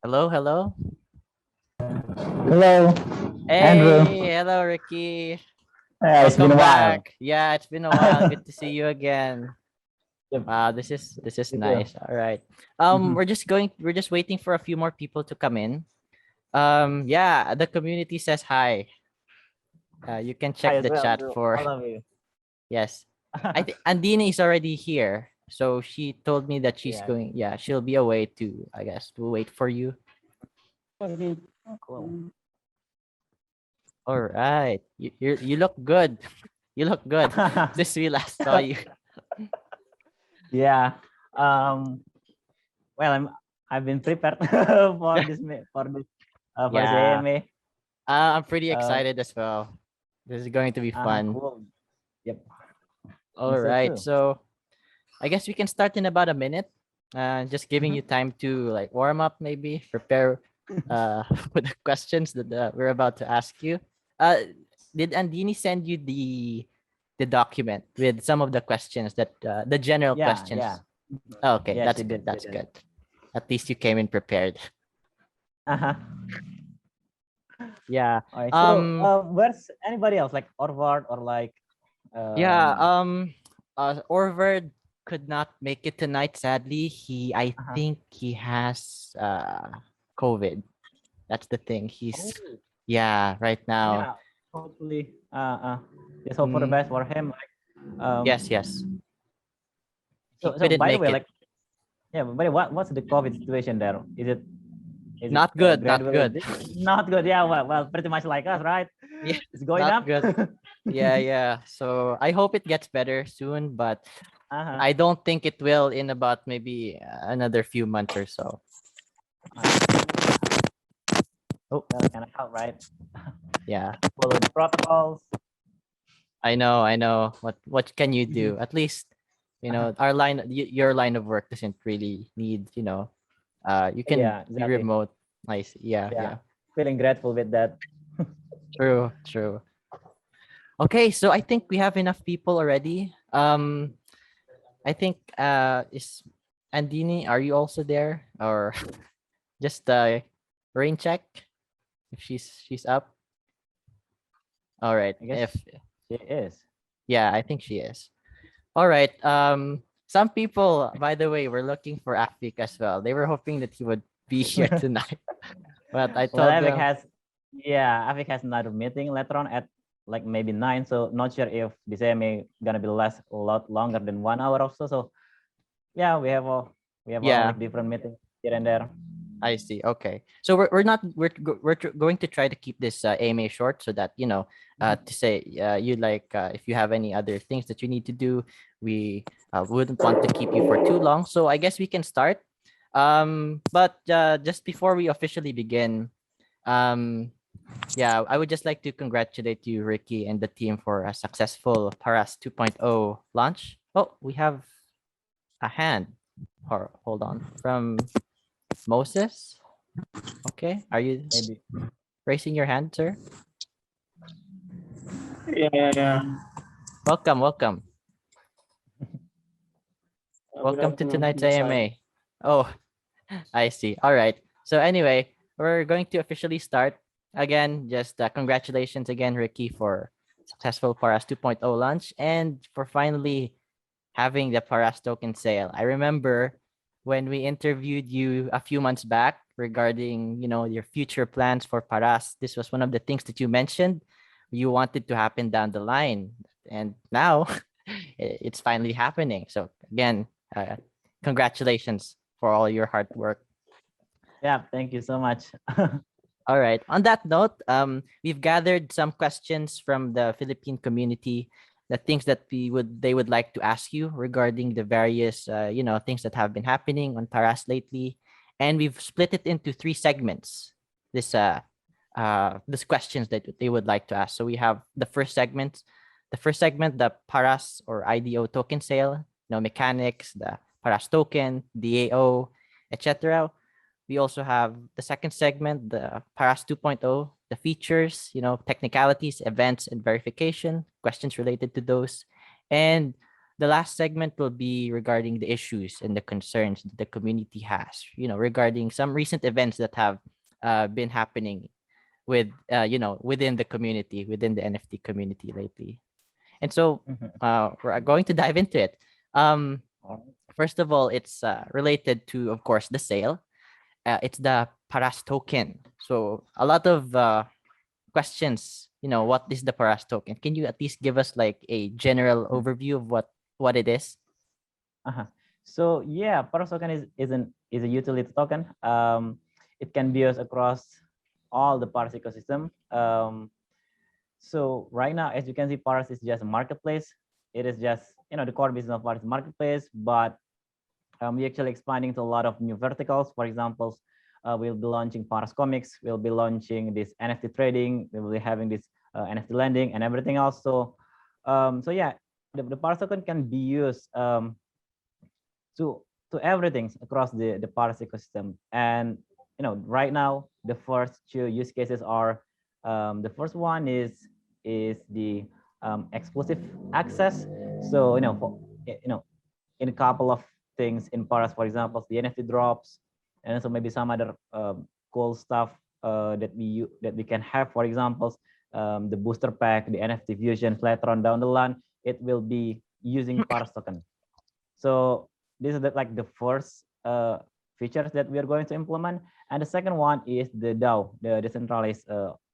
Hello, hello. Hello, Andrew. Hey, hello, Riqi. Yeah, it's been Welcome a while. back. Yeah, it's been a while. Good to see you again. Yep, Wow, this is you too. nice. All right. Mhm. We're just waiting for a few more people to come in. Yeah, the community says hi. You can Hi check as the well chat to for all of you. yes. I think Andini is already here. So she told me that she's Yeah. going, yeah, she'll be away to, I guess, to wait for you. Okay. Cool. All right. You look good. You look good since we last saw you. Yeah. Um. Well, I've been prepared for this Yeah. AMA. I'm pretty Um. excited as well. This is going to be fun. Cool. Yep. Me All so right. too. So I guess we can start in about a minute. Just giving Mhm. you time to like warm up, maybe prepare with the questions that we're about to ask you. Did Andini send you the document with some of the questions that the general Yeah. Yeah. questions? Oh, okay, Yes, that's she good. did. She That's did. good. At least you came in prepared. Uh-huh. Yeah. All right. So, Um. where's anybody else like Orvard or like Yeah. um? Orvard could not make it tonight. Sadly, I Uh-huh. think he has COVID. That's the thing. He's Oh. yeah. Right now. Yeah, hopefully, just hope for the Mm, best for him. Like, yes. Yes. He so couldn't by the make way, it. like, yeah, but by the way, what's the COVID situation there? Is it Not good. Not gradually good. not good? Yeah, well, pretty much like us, right? Yeah. It's going Not up. good. Yeah. Yeah. So I hope it gets better soon, but Uh-huh. I don't think it will in about maybe another few months or so. Oh, That's kind of help, right? yeah. Follow the protocols. I know, I know. What can you Mhm. do? At least, Uh-huh. your line of work doesn't really need, you can Yeah, be exactly. remote. Nice. Yeah, Yeah, yeah. feeling grateful with that. True, true. Okay, so I think we have enough people already. I think is Andini, are you also there? Or just rain check if she's up? All right. I If guess she is. yeah, I think she is. All right. Some people, by the way, were looking for Afik as well. They were hoping that he would be here tonight, but I Well, told them, Avic has another meeting later on at like maybe 9. So not sure if this AMA gonna be last a lot longer than 1 hour or so. So yeah, we have all yeah, like different meetings here and there. I see. Okay, so we're not going to try to keep this AMA short so that Mhm. to say you like if you have any other things that you need to do, we wouldn't want to keep you for too long. So I guess we can start. But just before we officially begin, um yeah, I would just like to congratulate you, Riqi, and the team for a successful Paras 2.0 launch. Oh, we have a hand. Or hold on, from Moses. Okay, are you Maybe. raising your hand, sir? Yeah, yeah, yeah. Welcome, welcome, Good welcome to afternoon from tonight's my side. AMA. Oh, I see. All right. So anyway, we're going to officially start again. Just congratulations again, Riqi, for successful Paras 2.0 launch and for finally having the Paras token sale. I remember when we interviewed you a few months back regarding, your future plans for Paras. This was one of the things that you mentioned you wanted to happen down the line. And now it's finally happening. So again, congratulations for all your hard work. Yeah, thank you so much. All right. On that note, we've gathered some questions from the Philippine community, the things that they would like to ask you regarding the various things that have been happening on Paras lately, and we've split it into three segments. This questions that they would like to ask. So we have the first segment, the Paras or IDO token sale, mechanics, the Paras token, DAO, etc. We also have the second segment, the Paras 2.0, the features, technicalities, events, and verification, questions related to those. And the last segment will be regarding the issues and the concerns that the community has, regarding some recent events that have been happening with, within the community, within the NFT community lately. And so Mhm. we're going to dive into it. Um, Alright. First of all, it's related to, of course, the sale. It's the Paras token. So a lot of questions. What is the Paras token? Can you at least give us like a general Mhm. overview of what it is? Uh-huh. So yeah, Paras token is a utility token. It can be used across all the Paras ecosystem. So right now, as you can see, Paras is just a marketplace. It is just the core business of Paras marketplace, but we're actually expanding to a lot of new verticals. For example, we'll be launching Paras Comics. We'll be launching this NFT trading. We will be having this NFT lending and everything else. So yeah, the Paras token can be used to to everything across the Paras ecosystem. And right now, the first two use cases are the first one is the exclusive access. So in a couple of things in Paras, for example, the NFT drops, and also maybe some other cool stuff that we can have. For example, the booster pack, the NFT fusions later on down the line, it will be using Paras token. So this is like the first features that we are going to implement, and the second one is the DAO, the decentralized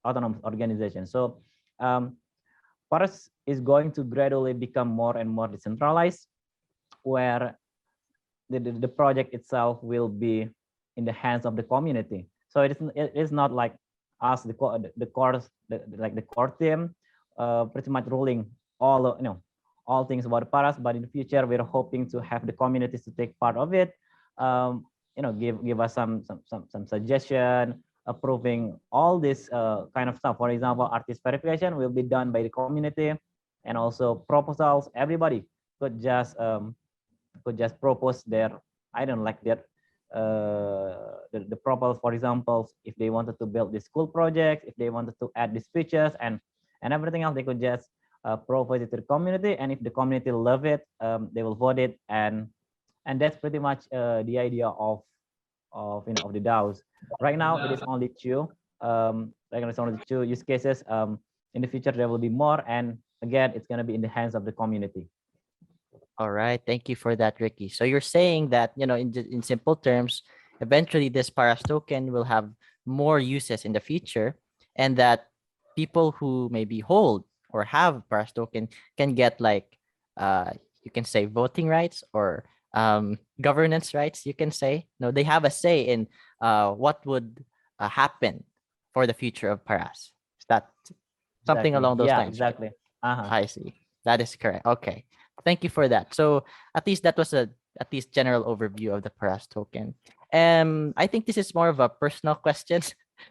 autonomous organization. So um, Paras is going to gradually become more and more decentralized, where the project itself will be in the hands of the community. So it is not like us, the core, like the core team, pretty much ruling all things about Paras. But in the future, we're hoping to have the communities to take part of it. Give us some suggestion, approving all this kind of stuff. For example, artist verification will be done by the community, and also proposals. Everybody could just propose their, I don't like their the proposal. For example, if they wanted to build this school project, if they wanted to add these features and everything else, they could just propose it to the community, and if the community love it, they will vote it, and that's pretty much the idea of the DAOs. Right now it is only two. Right now it's only two use cases. In the future there will be more, and again it's going to be in the hands of the community. All right. Thank you for that, Ricky. So you're saying that, in simple terms, eventually this Paras token will have more uses in the future, and that people who maybe hold or have Paras token can get like, you can say voting rights or governance rights, you can say. No, they have a say in what would happen for the future of Paras. Is that something Exactly, along those yeah, lines, right? exactly. Uh-huh. I see. That is correct. Okay. Thank you for that. So at least that was a at least general overview of the Paras token. I think this is more of a personal question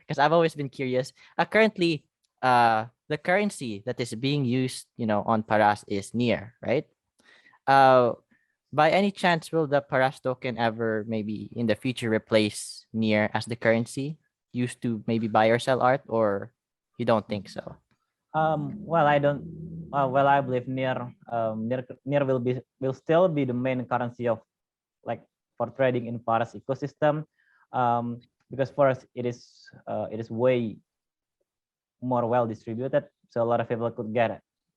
because I've always been curious. Currently, the currency that is being used, on Paras is near, right? Uh, by any chance, will the Paras token ever maybe in the future replace near as the currency used to maybe buy or sell art, or you don't think so? Well, I don't. Well, I believe near will still be the main currency of, like, for trading in Paras ecosystem, because for us it is way more well distributed, so a lot of people could get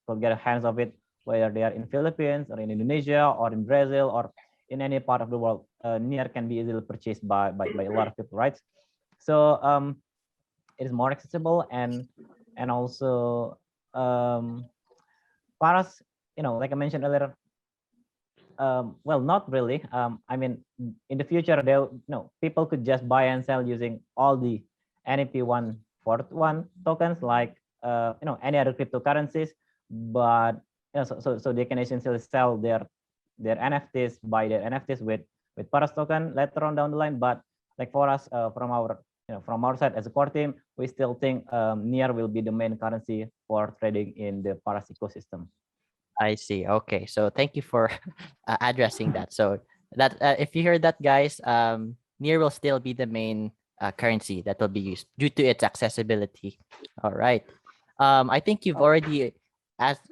a hands of it, whether they are in Philippines or in Indonesia or in Brazil or in any part of the world. Near can be easily purchased by a lot of people, right? So it is more accessible, and also Paras, like I mentioned earlier, well, not really. I mean, in the future, people could just buy and sell using all the NEP141 tokens, like any other cryptocurrencies, but so they can essentially sell their NFTs, buy their NFTs with Paras token later on down the line. But like for us, from our side as a core team, we still think Near will be the main currency for trading in the Paras ecosystem. I see. Okay. So thank you for addressing that. So that if you heard that, guys, near will still be the main currency that will be used due to its accessibility. All right. I think you've already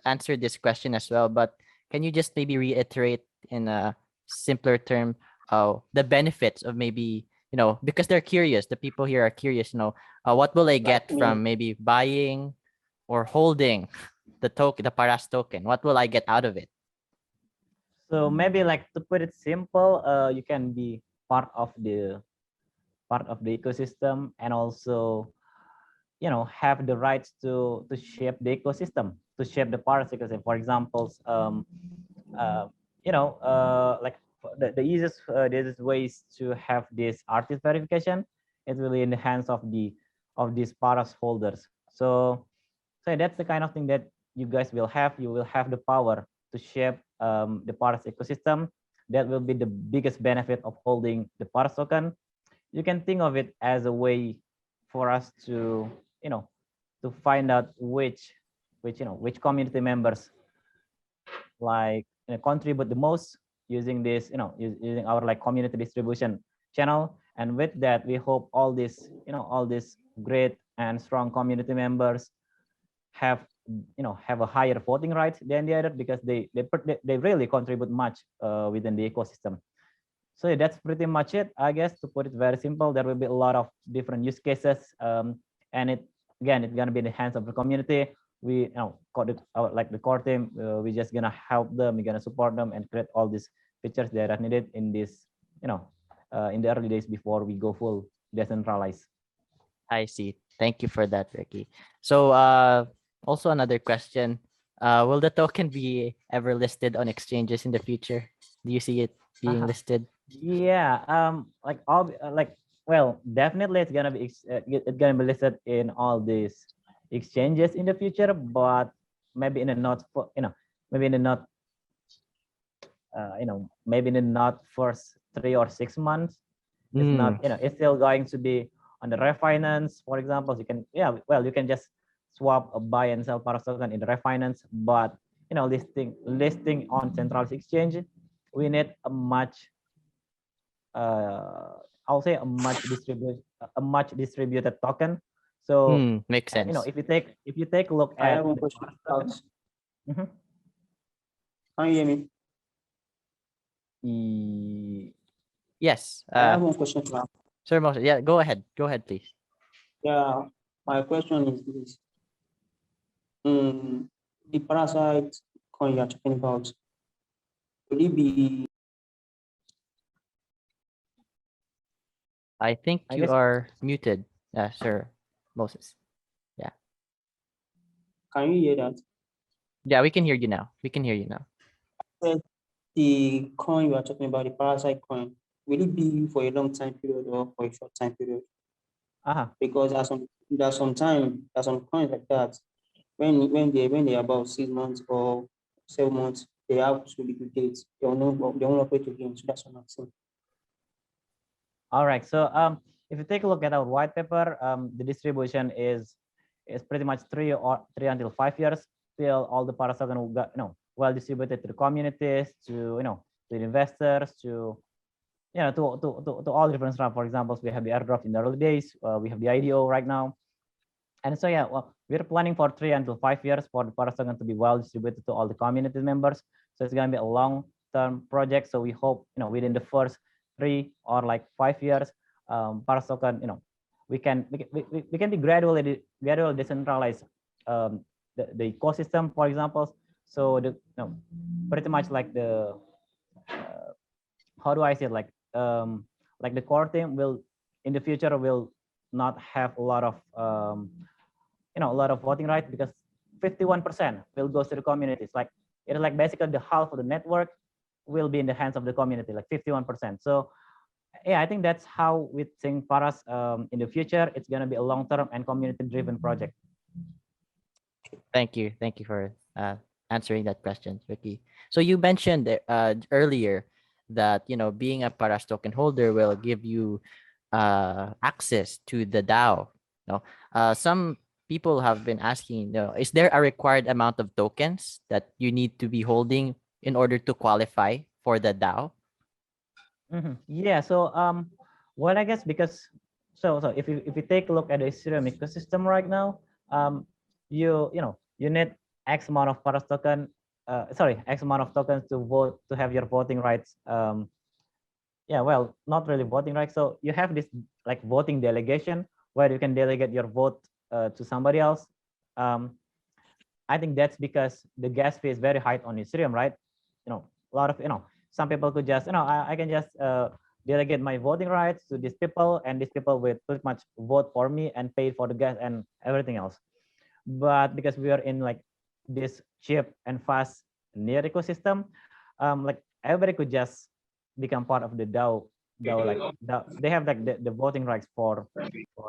answered this question as well, but can you just maybe reiterate in a simpler term the benefits of maybe, because they're curious, the people here are curious, what will I Like get me. from maybe buying or holding the Paras token? What will I get out of it? So maybe like to put it simple, you can be part of the ecosystem, and also have the rights to shape the ecosystem, to shape the Paras ecosystem. For example, uh, like the easiest ways to have this artist verification is really in the hands of these Paras holders. So that's the kind of thing that you guys will have. You will have the power to shape the Paras ecosystem. That will be the biggest benefit of holding the Paras token. You can think of it as a way for us to you know to find out which community members like contribute the most using this using our like community distribution channel. And with that, we hope all these great and strong community members have have a higher voting rights than the other, because they really contribute much within the ecosystem. So yeah, that's pretty much it, I guess. To put it very simple, there will be a lot of different use cases, and it's gonna be in the hands of the community. We like the core team, we're just gonna help them, we're gonna support them and create all these features that are needed in this in the early days before we go full decentralized. I see. Thank you for that, Ricky. So, also another question. Will the token be ever listed on exchanges in the future? Do you see it being listed? Yeah, like all like well, definitely it's gonna be listed in all these exchanges in the future, but maybe in a not for maybe in a not maybe in the not first 3 or 6 months. It's not Mm, it's still going to be on the refinance, for example. You can you can just swap a buy and sell Paras token in the refinance, but listing on centralized exchange, we need I'll say a much distributed token. So makes sense. if you take a look I at have one the question Paras about. token. Mhm. Can you hear me? Yes. I have one question to ask. Sir Moses, yeah, go ahead. Go ahead, please. Yeah, my question is this. The parasite coin you're talking about, will it be, I think I you guess are muted, Sir Moses. Yeah. can you hear that? Yeah, we can hear you now. We can hear you now. Well, the coin you are talking about, the parasite coin, will it be for a long time period or for a short time period? Because there's some coins like that. When they're about 6 months or 7 months, they have to liquidate. They won't operate again. So that's what I'm saying. All right. So if you take a look at our white paper, the distribution is pretty much 3 until 5 years, till all the Paras token will got well distributed to the communities, to the investors, to all different stuff. For example, we have the airdrop in the early days. We have the IDO right now. And so yeah, well, we're planning for 3 until 5 years for the Paras token to be well distributed to all the community members. So it's gonna be a long-term project. So we hope within the first 3 or like 5 years, Paras token we can be gradually decentralized the ecosystem, for example. So pretty much like the how do I say it, like the core team will in the future will not have a lot of voting rights, because 51% will go to the communities. Like it is like basically the half of the network will be in the hands of the community, like 51%. So yeah, I think that's how we think Paras in the future. It's gonna be a long-term and community-driven project. Thank you. Thank you for answering that question, Ricky. So you mentioned earlier that being a Paras token holder will give you access to the DAO. Some people have been asking, is there a required amount of tokens that you need to be holding in order to qualify for the DAO? Yeah. So well, I guess because so if you take a look at the Ethereum ecosystem right now, you need X amount of Paras token sorry, X amount of tokens to vote to have your voting rights. Yeah, well, not really voting rights. So you have this like voting delegation where you can delegate your vote to somebody else. Um, I think that's because the gas fee is very high on Ethereum, right? A lot of some people could just I can just delegate my voting rights to these people, and these people will pretty much vote for me and pay for the gas and everything else. But because we are in like this cheap and fast near ecosystem, like everybody could just become part of the DAO. They have like the voting rights for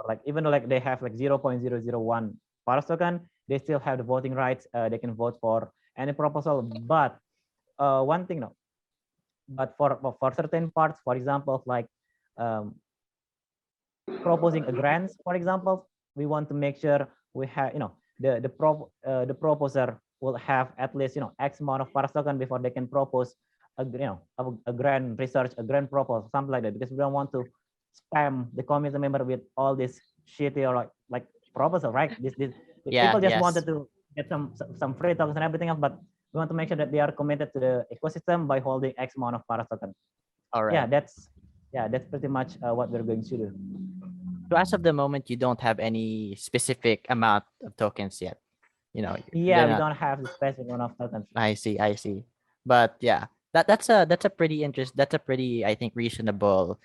like, even though like they have like 0.001 Paras token, they still have the voting rights. They can vote for any proposal. But one thing, no, but for certain parts, for example, like um, proposing a grants, for example, we want to make sure we have, the proposer will have at least, X amount of Paras token before they can propose a grand research, a grand proposal, something like that, because we don't want to spam the community member with all this shitty or like proposal, right? This Yeah, people just yes. wanted to get some free tokens and everything else, but we want to make sure that they are committed to the ecosystem by holding X amount of Paras token. All Yeah, right. that's pretty much what we're going to do. So as of the moment, you don't have any specific amount of tokens yet. Yeah, They're we not. don't have the specific amount of tokens. I see, I see. But yeah, that's a pretty that's a pretty, I think, reasonable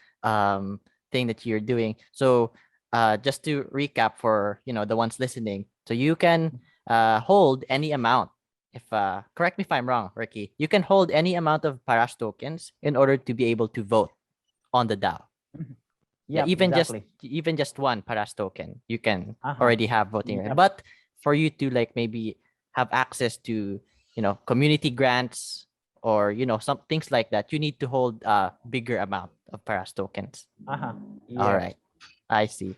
thing that you're doing. So just to recap for the ones listening, so you can hold any amount. If correct me if I'm wrong, Ricky, you can hold any amount of Parash tokens in order to be able to vote on the DAO. Yeah, Yep, exactly. even just one Paras token, you can Uh-huh. already have voting right. Yep. But for you to like maybe have access to community grants or some things like that, you need to hold a bigger amount of Paras tokens. Uh-huh. All Yep. right, I see.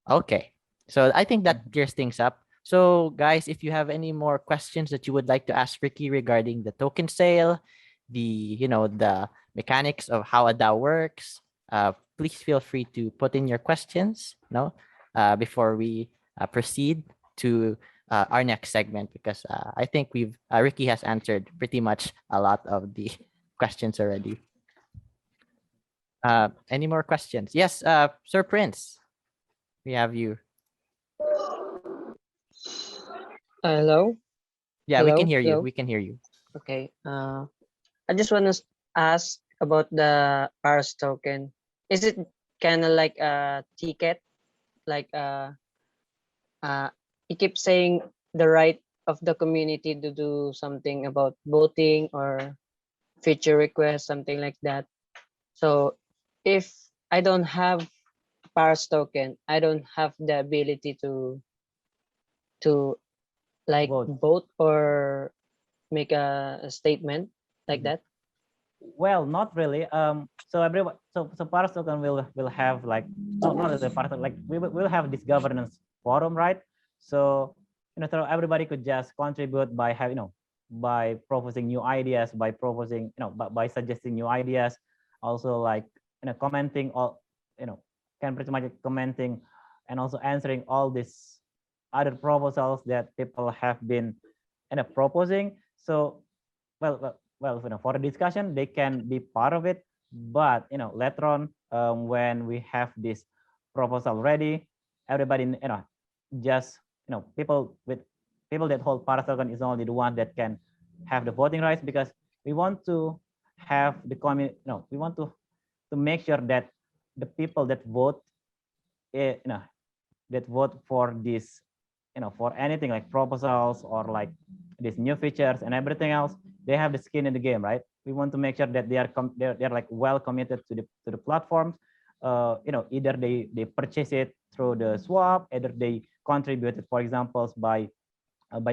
Okay, so I think that clears things up. So guys, if you have any more questions that you would like to ask Ricky regarding the token sale, the mechanics of how a DAO works, please feel free to put in your questions, before we proceed to our next segment, because I think Ricky has answered pretty much a lot of the questions already. Any more questions? Yes, Sir Prince, we have you. Hello, Yeah, we can hello, hear you. hello. We can hear you. Okay. I just want to ask about the Pars token. Is it kind of like a ticket? Like you keep saying the right of the community to do something about voting or feature request, something like that. So if I don't have Pars token, I don't have the ability to like Vote. vote or make a statement like Mhm. that. Well, not really. So everyone, so Paras token will have like not as a part of like we'll have this governance forum, right? So so everybody could just contribute by by proposing new ideas, by proposing by suggesting new ideas, also like commenting all can pretty much commenting and also answering all these other proposals that people have been proposing. So for a discussion they can be part of it, but later on when we have this proposal ready, everybody just people that hold Paras token is only the one that can have the voting rights, because we want to have the community, we want to make sure that the people that vote that vote for this for anything like proposals or like these new features and everything else, they have the skin in the game, right? We want to make sure that they're like well committed to the platforms. Either they purchase it through the swap, either they contributed, for example, by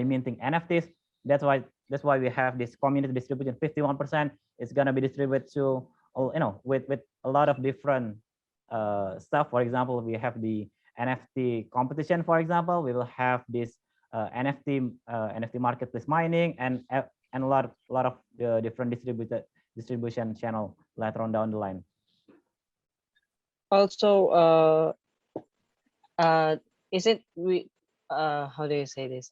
minting NFTs. That's why we have this community distribution. 51% is gonna be distributed to with a lot of different stuff. For example, we have the NFT competition. For example, we will have this NFT marketplace mining and a lot of different distribution channel later on down the line. Also, is it we how do you say this?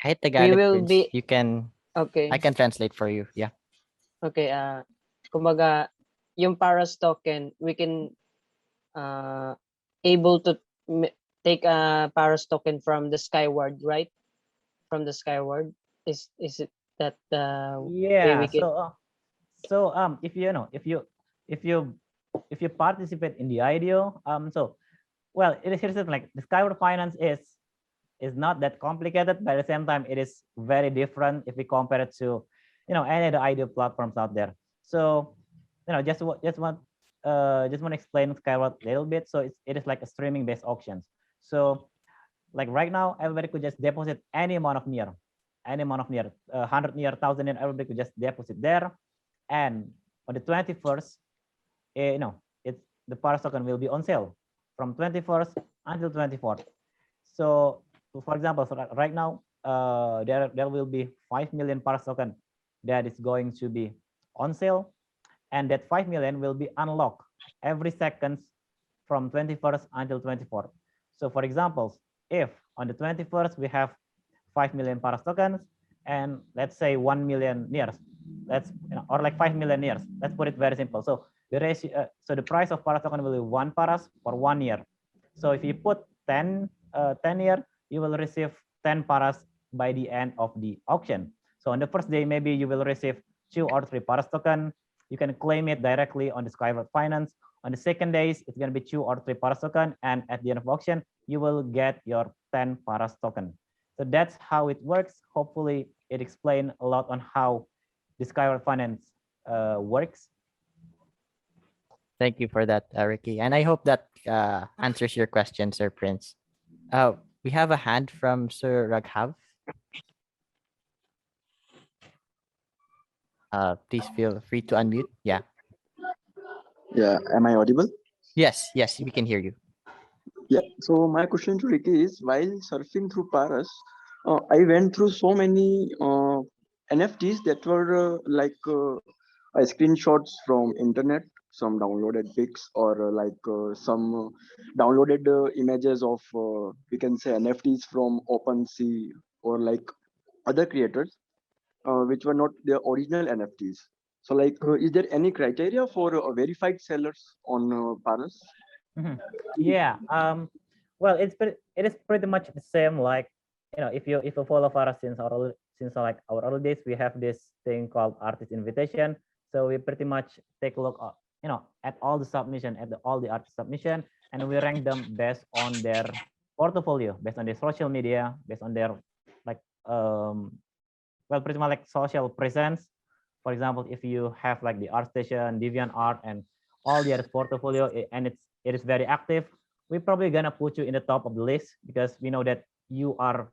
Kahit We Tagalog, will Prince, be you can Okay. I can translate for you. Yeah. Okay. Kumbaga, yung Paras token, we can able to take a Paras token from the Skyward, right? From the Skyward. Is it that the way Yeah. we can? If you know if you if you participate in the IDO, well, it is here's the thing, like the Skyward Finance is not that complicated, but at the same time, it is very different if we compare it to, any of the IDO platforms out there. So, just want to explain Skyward a little bit. So it is like a streaming based auctions. So like right now, everybody could just deposit any amount of near, 100 near, 1,000 near, everybody could just deposit there. And on the 21st, it's the Paras token will be on sale from 21st until 24th. So for example, right now, there will be 5 million Paras token that is going to be on sale, and that 5 million will be unlocked every seconds from 21st until 24th. So for example, if on the 21st we have 5 million Paras tokens and let's say 1 million nears, or like 5 million nears, let's put it very simple. So the ratio, so the price of Paras token will be 1 Paras for 1 year. So if you put 10 year, you will receive 10 Paras by the end of the auction. So on the first day, maybe you will receive 2 or 3 Paras token. You can claim it directly on the Skyward Finance. On the second days, it's going to be 2 or 3 Paras token. And at the end of auction, you will get your 10 Paras token. So that's how it works. Hopefully, it explained a lot on how the Skyward Finance works. Thank you for that, Riqi. And I hope that answers your question, Sir Prince. We have a hand from Sir Raghav. Please feel free to unmute. Yeah. Yeah, am I audible? Yes, we can hear you. Yeah. So my question to Ricky is, while surfing through Paris, I went through so many NFTs that were screenshots from internet, some downloaded pics, or some downloaded images of we can say NFTs from OpenSea or like other creators, which were not their original NFTs. So is there any criteria for verified sellers on Paris? Yeah. Well, it is pretty much the same. Like, if you follow Farah since like our early days, we have this thing called artist invitation. So we pretty much take a look at, at all the submission, all the artist submission, and we rank them based on their portfolio, based on their social media, based on their like well, pretty much like social presence. For example, if you have like the ArtStation, DeviantArt, and all the other portfolio, and it is very active, we're probably gonna put you in the top of the list because we know that you are,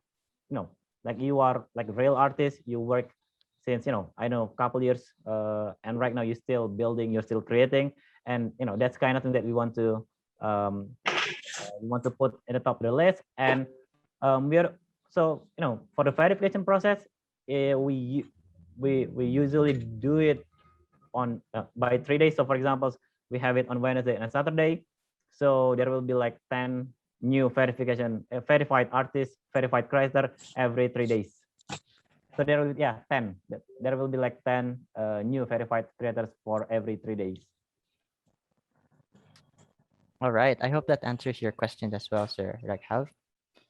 you are like a real artist. You work since I know a couple years, and right now you're still building, you're still creating, and that's kind of thing that we want to put in the top of the list. And we are so for the verification process, we usually do it on by 3 days. So for example, we have it on Wednesday and Saturday. So there will be like 10 new verified artists, verified creator every 3 days. So there will be 10. There will be like 10 new verified creators for every 3 days. All right. I hope that answers your question as well, Sir Raghav.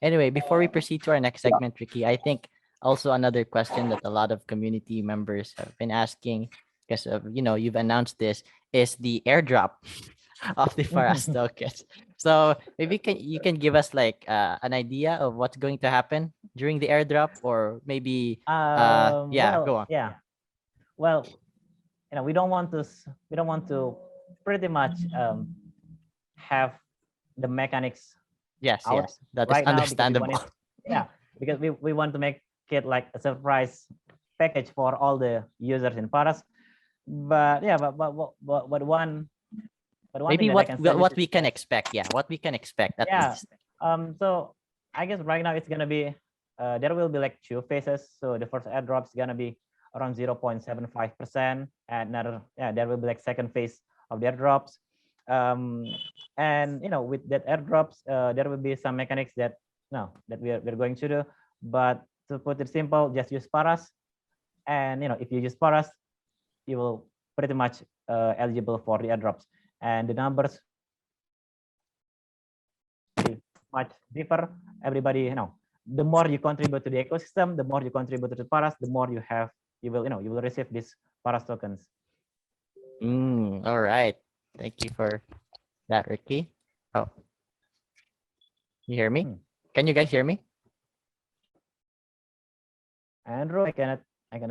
Anyway, before we proceed to our next segment, Riqi, I think also another question that a lot of community members have been asking, because of you've announced this, is the airdrop of the Faras tokens. So maybe you can give us like an idea of what's going to happen during the airdrop, or maybe go on. Yeah. Well, we don't want to pretty much have the mechanics Yes, out that right is now understandable. because we want to make it like a surprise package for all the users in Paras. But one maybe what we can expect. Yeah, what we can expect at least. So I guess right now it's gonna be there will be like 2 phases. So the first airdrop is gonna be around 0.75%, and another there will be like second phase of the airdrops. And with that airdrops, there will be some mechanics that we're going to do. But to put it simple, just use Paras, And if you use Paras, you will pretty much eligible for the airdrops. And the numbers much differ. Everybody, the more you contribute to the ecosystem, the more you contribute to the Paras, the more you will receive these Paras tokens. All right. Thank you for that, Riqi. Oh, you hear me? Can you guys hear me? Andrew, I cannot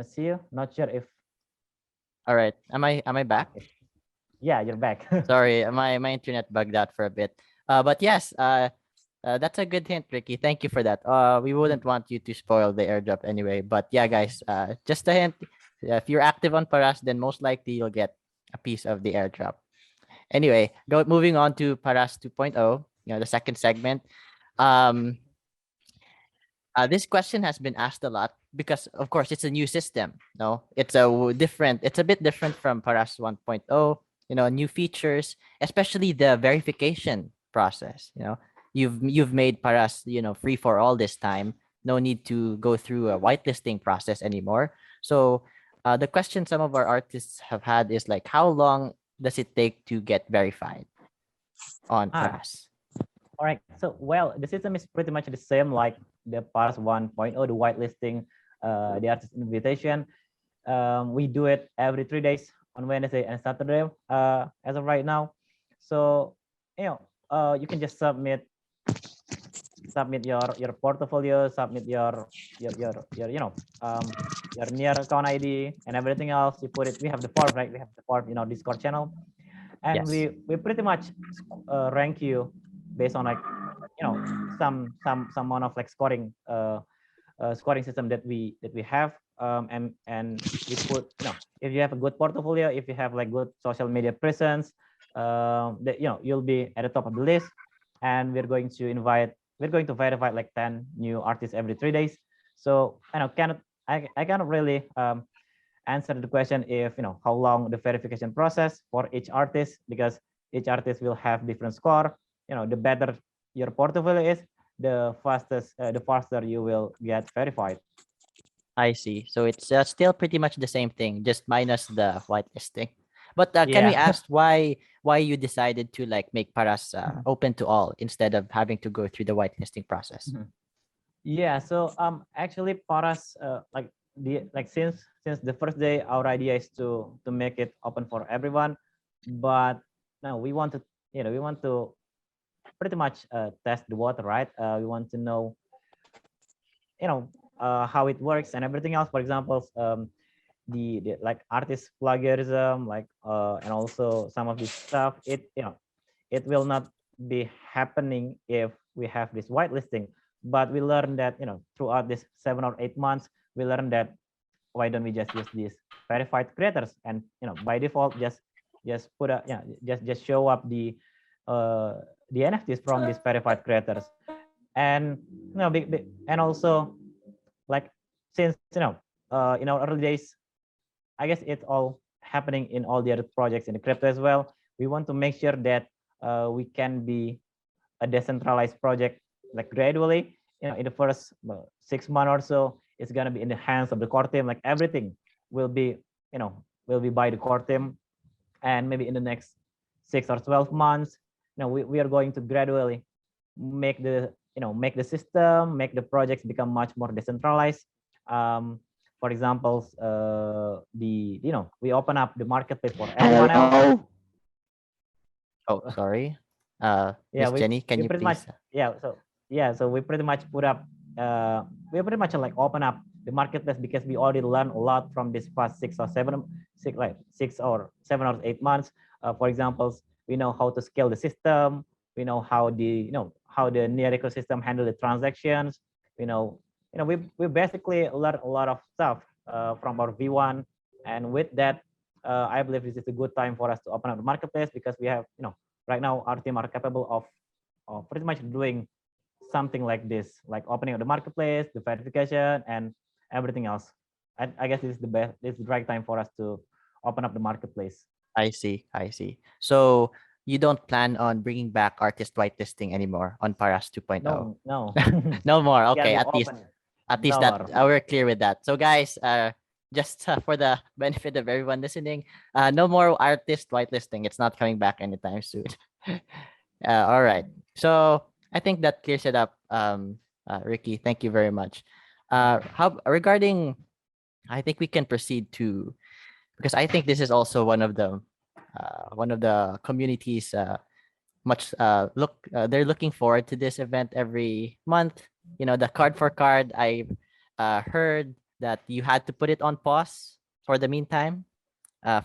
see you. Not sure if. All right. Am I back? Yeah, you're back. Sorry, my internet bugged out for a bit. But yes, that's a good hint, Riqi. Thank you for that. We wouldn't want you to spoil the airdrop anyway. But yeah, guys, just a hint. If you're active on Paras, then most likely you'll get a piece of the airdrop. Anyway, moving on to Paras 2.0, the second segment. This question has been asked a lot because, of course, it's a new system. No, it's a bit different from Paras 1.0. New features, especially the verification process. You've made Paras, free for all this time. No need to go through a whitelisting process anymore. So, the question some of our artists have had is like, how long does it take to get verified on Paras? All right. So, well, the system is pretty much the same like the Paras 1.0, the whitelisting, the artist invitation. We do it every 3 days on Wednesday and Saturday as of right now. So, you can just submit your portfolio, submit your near account ID and everything else. You put it. We have the form, right? We have the form in our Discord channel, and Yes. we pretty much rank you based on like some amount of like scoring scoring system that we have, and we put if you have a good portfolio, if you have like good social media presence, that you'll be at the top of the list, and we're going to verify like 10 new artists every 3 days. So I cannot really answer the question if how long the verification process for each artist, because each artist will have different score. The better your portfolio is, the faster you will get verified. I see. So it's still pretty much the same thing, just minus the whitelisting. But can we Yeah. ask why you decided to like make Paras open to all instead of having to go through the whitelisting process? Yeah. So actually Paras since the first day, our idea is to make it open for everyone, but now we want to pretty much test the water, right? We want to know how it works and everything else. For example, the like artist plagiarism, like and also some of this stuff, it will not be happening if we have this whitelisting. But we learned that throughout this 7 or 8 months, we learned that why don't we just use these verified creators, and by default just put a just show up the NFTs from these verified creators. And and also like since in our early days, I guess it's all happening in all the other projects in the crypto as well. We want to make sure that we can be a decentralized project like gradually. In the first 6 months or so, it's gonna be in the hands of the core team. Like everything will be by the core team, and maybe in the next 6 or 12 months, we are going to gradually make the system, make the projects become much more decentralized. For example, we open up the marketplace for everyone else. Oh, sorry. Yeah, Miss Jenny, can you pretty please? much so we pretty much put up we pretty much like open up the marketplace because we already learned a lot from this past 6 or 7 or 8 months. For example, we know how to scale the system. We know how the how the near ecosystem handle the transactions. We basically learned a lot of stuff from our V1, and with that, I believe this is a good time for us to open up the marketplace, because we have right now our team are capable of pretty much doing something like this, like opening up the marketplace, the verification, and everything else. I guess this is the right time for us to open up the marketplace. I see. So you don't plan on bringing back artist whitelisting anymore on Paras 2.0? No. No more. Okay, Yeah, at least open. at least No that more. we're clear with that. So guys, just for the benefit of everyone listening, no more artist whitelisting. It's not coming back anytime soon. All right. So I think that clears it up, Ricky. Thank you very much. How regarding? I think we can proceed to, because I think this is also one of the communities much they're looking forward to this event every month. You know, the card for card. I heard that you had to put it on pause for the meantime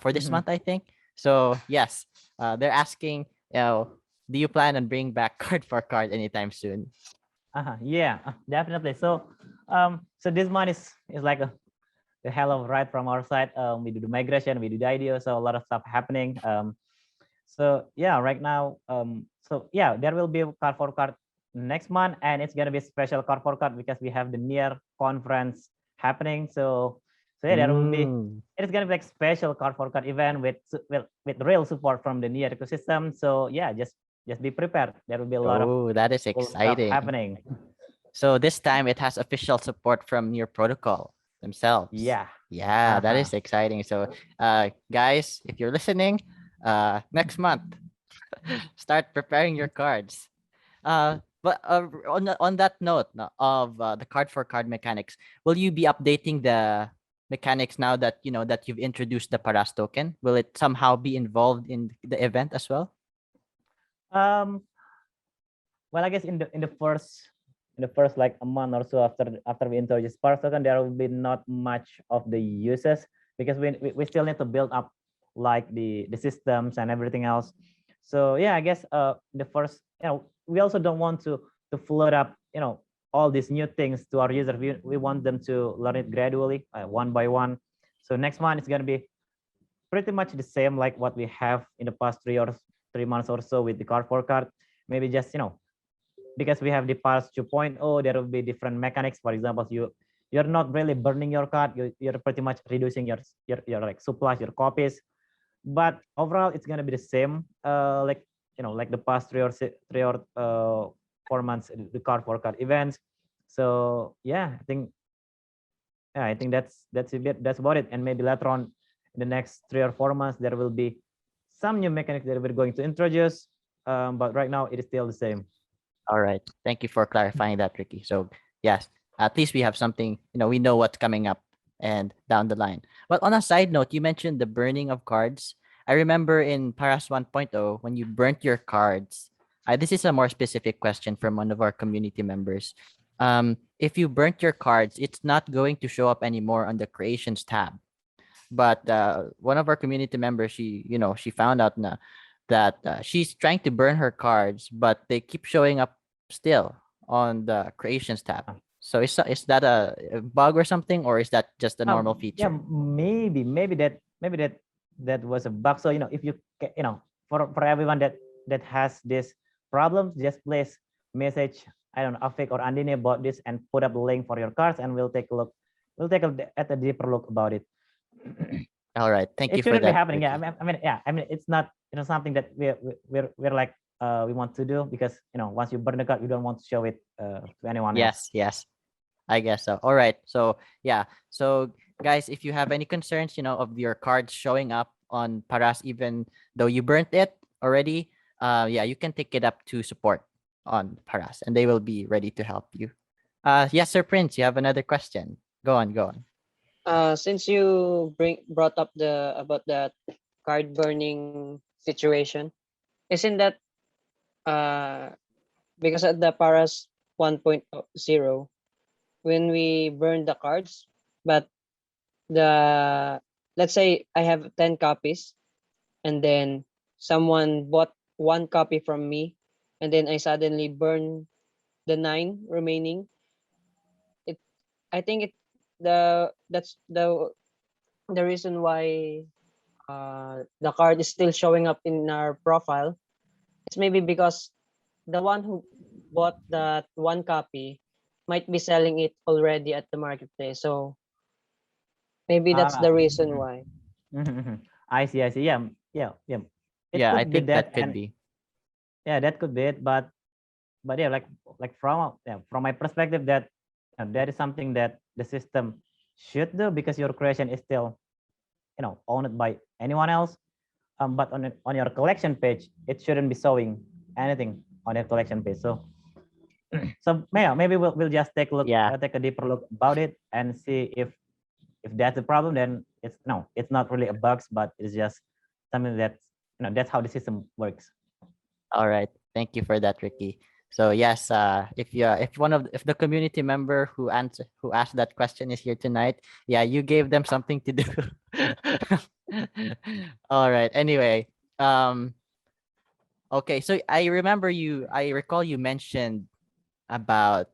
for this Mhm. month, I think. So yes, they're asking, do you plan on bringing back card for card anytime soon? Yeah, definitely. So this one is like a hell of a ride from our side. We do the migration, we do the IDO, so a lot of stuff happening. So yeah, right now, so yeah, there will be a card for card next month, and it's gonna be a special card for card because we have the near conference happening. So yeah, there will be. Mm. It's gonna be like special card for card event with real support from the near ecosystem. So yeah, just be prepared. There will be a lot of Oh, that is cool stuff exciting. happening. So this time it has official support from your protocol themselves. Yeah. Yeah, that Uh-huh. is exciting. So guys, if you're listening, next month, start preparing your cards. But on that note of the card for card mechanics, will you be updating the mechanics now that you know that you've introduced the Paras token? Will it somehow be involved in the event as well? Um, well, I guess in the first like a month or so after we introduce Spark token, there will be not much of the uses because we still need to build up like the systems and everything else. So yeah, I guess the first, we also don't want to float up all these new things to our users. We want them to learn it gradually, one by one. So next month it's gonna be pretty much the same like what we have in the past 3 months or so with the card for card. Maybe just because we have the Pulse 2.0, there will be different mechanics. For example, you're not really burning your card. You're pretty much reducing your like supplies, your copies. But overall, it's gonna be the same. Like like the past 4 months, the card for card events. So yeah, I think that's a bit that's about it. And maybe later on, in the next 3 or 4 months, there will be some new mechanics that we're going to introduce. But right now, it is still the same. All right. Thank you for clarifying that, Ricky. So yes, at least we have something, we know what's coming up and down the line. But on a side note, you mentioned the burning of cards. I remember in Paras 1.0, when you burnt your cards, this is a more specific question from one of our community members. If you burnt your cards, it's not going to show up anymore on the creations tab. But one of our community members, she found out that she's trying to burn her cards, but they keep showing up still on the creations tab. So is that a bug or something, or is that just a normal Yeah, feature? maybe that was a bug. So if you for everyone that has this problem, just please message, I don't know, Afik or Andini about this and put up the link for your cards, and we'll take a look. We'll take at a deeper look about it. All right, thank you It for shouldn't be that, happening. Yeah, Ricky. I mean, it's not something that we're like we want to do, because once you burn the card, you don't want to show it to anyone else. Yes, I guess so. All right. So yeah. So guys, if you have any concerns, of your cards showing up on Paras, even though you burnt it already, yeah, you can take it up to support on Paras, and they will be ready to help you. Yes, Sir Prince, you have another question. Go on, go on. Since you brought up the about that card burning situation, isn't that uh because at the Paras 1.0, when we burn the cards, but the let's say I have 10 copies, and then someone bought one copy from me, and then I suddenly burn the 9 remaining. It I think that's the reason why the card is still showing up in our profile. It's maybe because the one who bought that one copy might be selling it already at the marketplace. So maybe that's Ah, the reason why. I see. I see. Yeah. It Yeah, I could be think that, that could and be. yeah, that could be it. But yeah, like from my perspective, that that is something that the system should do, because your creation is still, owned by anyone else. But on your collection page, it shouldn't be showing anything on your collection page. So yeah, maybe we'll just Yeah. take a deeper look about it and see if that's a problem. Then it's not really a bugs, but it's just something that's how the system works. All right. Thank you for that, Ricky. So yes, if the community member who asked that question is here tonight, yeah, you gave them something to do. All right. Anyway, um, okay. So I recall you mentioned about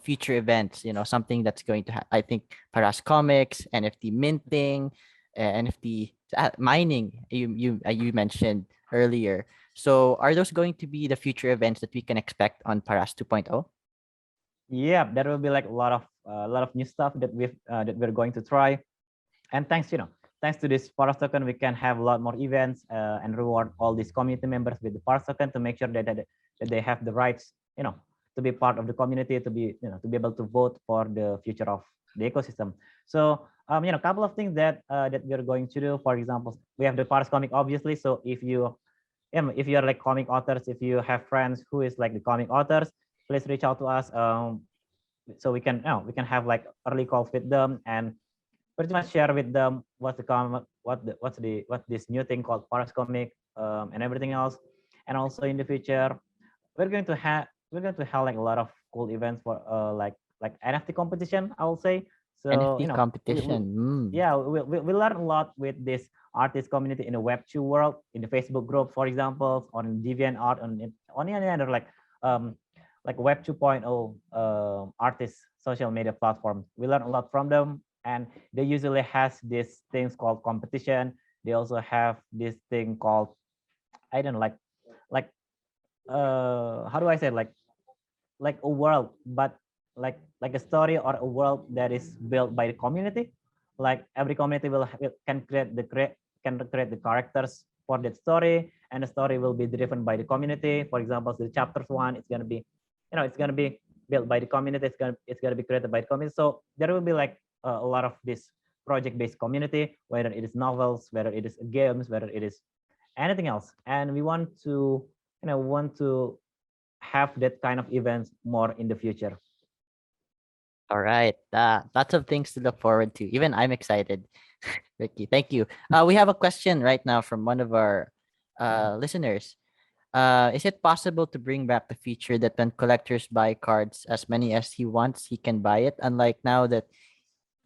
future events, something that's going to I think Paras Comics, NFT minting, NFT mining, you mentioned earlier. So are those going to be the future events that we can expect on Paras 2.0? Yeah, there will be like a lot of new stuff that we're going to try. And thanks to this Paras token, we can have a lot more events and reward all these community members with the Paras token to make sure that they have the rights, to be part of the community, to be able to vote for the future of the ecosystem. So a couple of things that we're going to do. For example, we have the Paras comic, obviously. So if you are like comic authors, if you have friends who is like the comic authors, please reach out to us. So we can have like early calls with them and pretty much share with them what's this new thing called Paras comic, and everything else. And also in the future, we're going to have like a lot of cool events for like NFT competition, I will say. So NFT competition. yeah, we learn a lot with this artist community in the Web2 world, in the Facebook group, for example, on DeviantArt, on any other like Web 2.0 artists social media platform. We learn a lot from them, and they usually has these things called competition. They also have this thing called, I don't know, like how do I say it? Like a world, but like a story or a world that is built by the community. Like every community can create the characters for that story, and the story will be driven by the community. For example, the chapters one, it's gonna be built by the community. It's gonna be created by the community. So there will be like a lot of this project-based community, whether it is novels, whether it is games, whether it is anything else. And we want to have that kind of events more in the future. All right. Lots of things to look forward to. Even I'm excited. Ricky, thank you. We have a question right now from one of our listeners. Is it possible to bring back the feature that when collectors buy cards as many as he wants, he can buy it? Unlike now that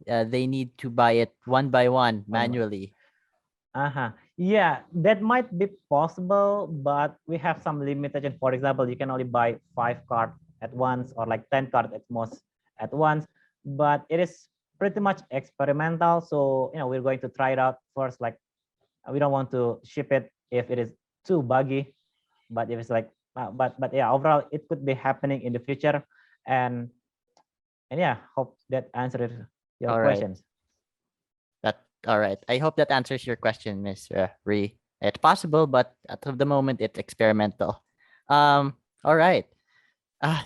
they need to buy it one by one manually. Yeah, that might be possible, but we have some limitation. For example, you can only buy 5 cards at once, or like 10 cards at most at once. But it is pretty much experimental. So we're going to try it out first. Like we don't want to ship it if it is too buggy. But if it's like, but yeah, overall it could be happening in the future. And yeah, hope that answered your All right. questions. All right. I hope that answers your question, Miss Ree. It's possible, but at the moment it's experimental. All right.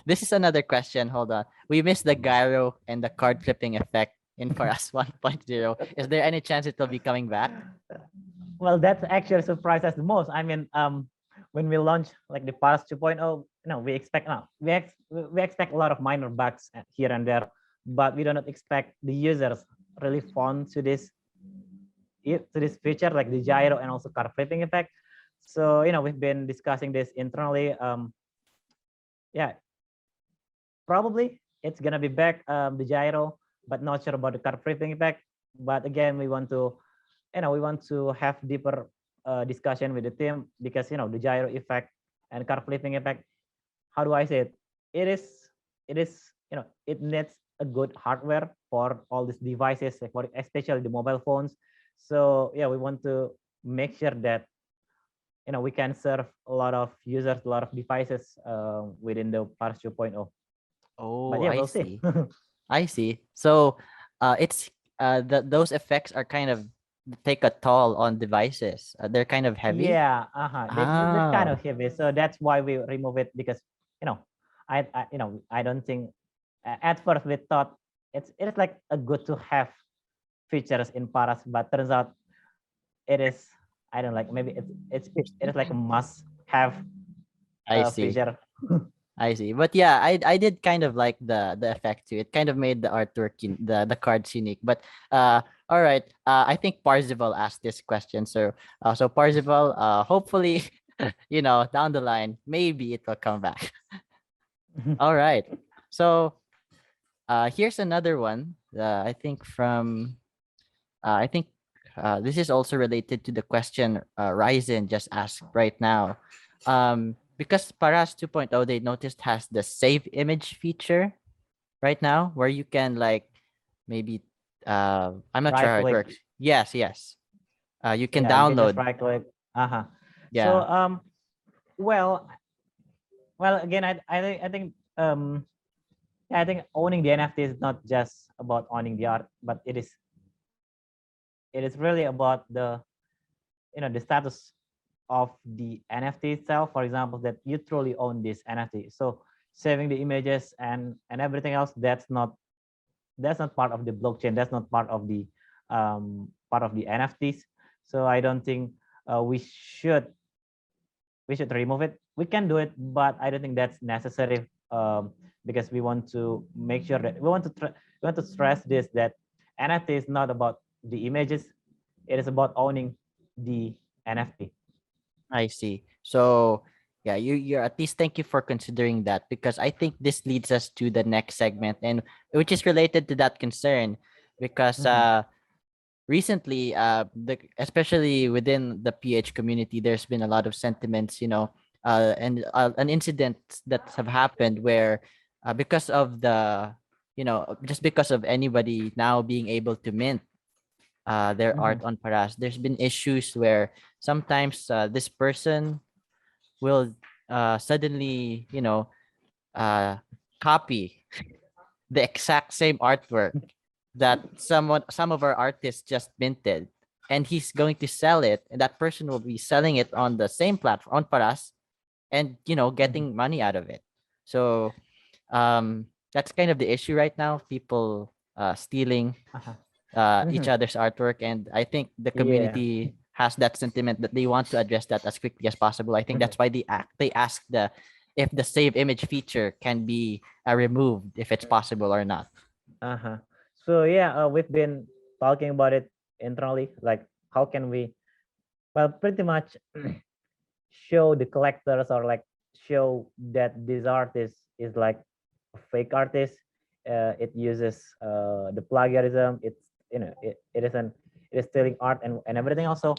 This is another question. Hold on. We missed the gyro and the card flipping effect in for us 1.0. Is there any chance it will be coming back? Well, that's actually surprised us the most. I mean, when we launch like the Parish 2.0, we expect we expect a lot of minor bugs here and there, but we do not expect the users really fond to this feature like the gyro and also card flipping effect. So we've been discussing this internally. Yeah, probably it's gonna be back, the gyro, but not sure about the card flipping effect. But again, we want to have deeper discussion with the team, because the gyro effect and card flipping effect, how do I say it? It needs a good hardware for all these devices, like for especially the mobile phones. So yeah, we want to make sure that we can serve a lot of users, a lot of devices within the Parish 2.0. But Oh, yeah, I we'll see. see. I see. So, it's those effects are kind of take a toll on devices. They're kind of heavy. Yeah, that's kind Ah, of heavy. So that's why we remove it, because you know, I don't think at first we thought it's like a good to have features in Paras, but turns out it is, I don't know, like maybe it is like a must have I see. feature. I see. But yeah, I did kind of like the effect too. It kind of made the artwork the cards unique. But all right. I think Parzival asked this question. So Parzival, hopefully, down the line, maybe it will come back. All right. So here's another one. I think from I think this is also related to the question Ryzen just asked right now. Because Paras 2.0 they noticed has the save image feature right now where you can like maybe I'm not sure Right how it click. works. Yes, yes. You can Yeah, you can just download. right click. Uh-huh. So Yeah, well again, I think yeah, I think owning the NFT is not just about owning the art, but it is really about the the status of the NFT itself. For example, that you truly own this NFT. So saving the images and everything else, that's not part of the blockchain. That's not part of the NFTs. So I don't think we should remove it. We can do it, but I don't think that's necessary, because we want to make sure that we want to stress this, that NFT is not about the images. It is about owning the NFT. I see. So yeah, you're at least thank you for considering that because I think this leads us to the next segment and which is related to that concern because Mhm. recently especially within the PH community there's been a lot of sentiments, and an incident that have happened where because of the just because of anybody now being able to mint their art Mhm. on Paras, there's been issues where sometimes this person will suddenly, uh, copy the exact same artwork that some of our artists just minted, and he's going to sell it, and that person will be selling it on the same platform on Paras, and Mhm. getting money out of it. So that's kind of the issue right now. People stealing Uh-huh. each Mhm. other's artwork, and I think the Yeah. community has that sentiment that they want to address that as quickly as possible. I think Mhm. that's why they ask if the save image feature can be removed if it's possible or not. Uh-huh. So yeah, we've been talking about it internally, like how can we, well, pretty much show the collectors, or like show that this artist is like a fake artist. It uses the plagiarism. It's it is stealing art and everything else. So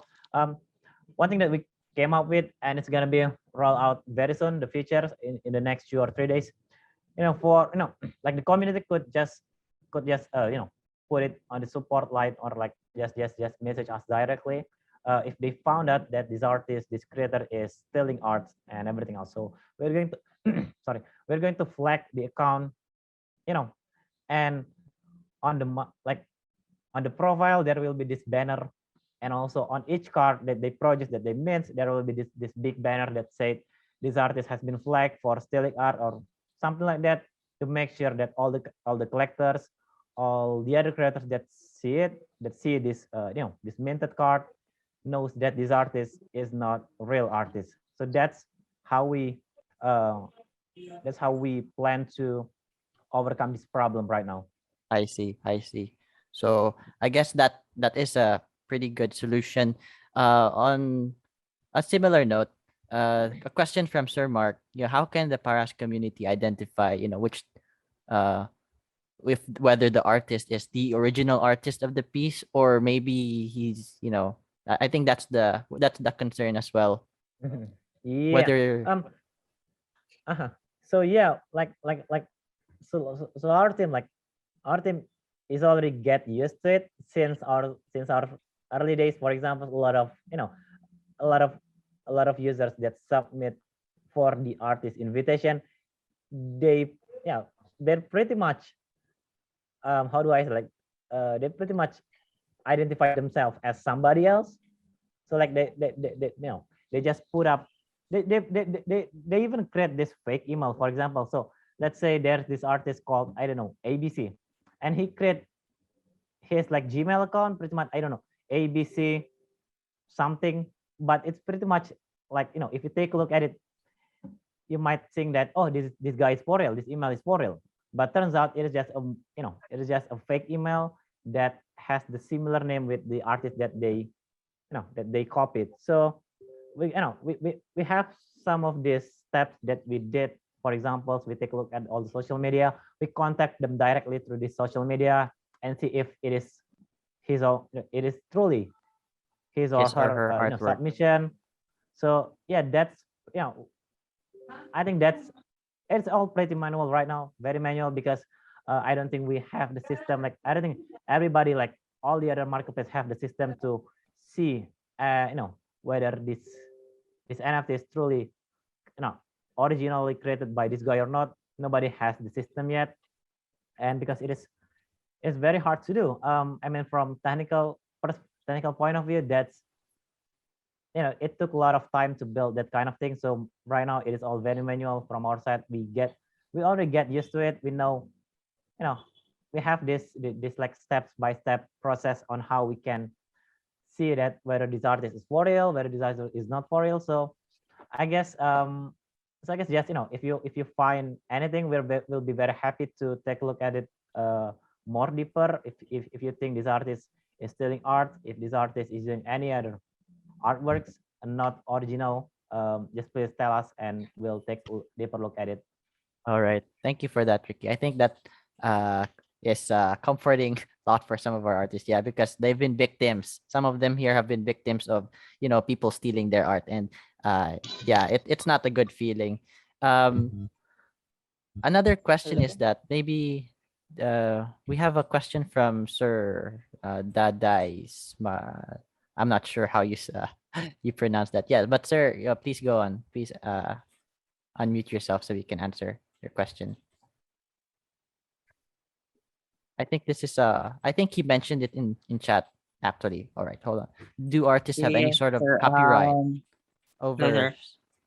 one thing that we came up with, and it's gonna be rolled out very soon, the features in the next 2 or 3 days. For like the community could just put it on the support line, or like just message us directly if they found out that this creator is stealing art and everything else. So we're going to sorry, we're going to flag the account, you know and on the like on the profile there will be this banner, and also on each card that they produce, that they mint, there will be this big banner that said this artist has been flagged for stealing art or something like that, to make sure that all the collectors, all the other creators that see it, that see this this minted card, knows that this artist is not real artist. So how we uh, that's how we plan to overcome this problem right now. I see. I see. So I guess that is a pretty good solution. On a similar note, a question from Sir Mark. How can the Paras community identify, which uh with whether the artist is the original artist of the piece or maybe he's I think that's the concern as well, Yeah. whether um uh-huh. So yeah, our team, our team is already get used to it since our early days. For example, a lot of a lot of users that submit for the artist invitation, they yeah they're pretty much how do I say, like they pretty much identify themselves as somebody else. So like they just put up, they even create this fake email, for example. So let's say there's this artist called, I don't know, ABC, and his like Gmail account, pretty much, I don't know, ABC something, but it's pretty much like, if you take a look at it, you might think that, oh, this guy is for real, this email is for real, but turns out it is just it is just a fake email that has the similar name with the artist that they copied. So we have some of these steps that we did. For example, we take a look at all the social media, we contact them directly through this social media and see if it is it is truly his or His or her her artwork. submission. So yeah, that's I think it's all pretty manual right now, very manual, because I don't think we have the system. Like, I don't think everybody, like all the other marketplaces, have the system to see whether this NFT is truly originally created by this guy or not. Nobody has the system yet, and because it's very hard to do. I mean, from technical point of view, that's it took a lot of time to build that kind of thing. So right now it is all very manual from our side. We already get used to it. We know, we have this like steps by step process on how we can see that whether this artist is for real, whether this artist is not for real. So I guess yes, if you find anything, we'll be very happy to take a look at it more deeper. If you think this artist is stealing art, if this artist is doing any other artworks and not original, just please tell us and we'll take a deeper look at it. All right. Thank you for that, Ricky. I think that uh, is a comforting thought for some of our artists. Yeah, because they've been victims. Some of them here have been victims of, people stealing their art. And yeah, it's not a good feeling. Another question is that maybe we have a question from Sir Dadais. I'm not sure how you pronounce that. Yeah, but sir, please go on. Please unmute yourself so we can answer your question. I think this is I think he mentioned it in chat actually. All right, hold on. Do artists have any Yes, sort of sir. copyright Hello, over sir.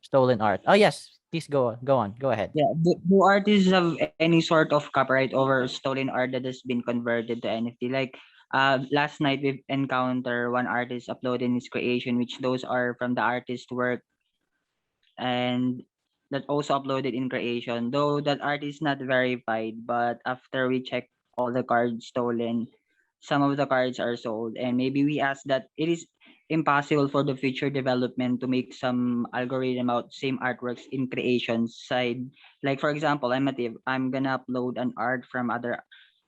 stolen art? Oh yes, please go on. Go ahead. Yeah, do artists have any sort of copyright over stolen art that has been converted to NFT? Like, last night we've encountered one artist uploading his creation, which those are from the artist's work, and that also uploaded in creation. Though that art is not verified, but after we check all the cards stolen, some of the cards are sold, and maybe we ask that it is impossible for the future development to make some algorithm out same artworks in creation side. Like for example, I'm gonna upload an art from other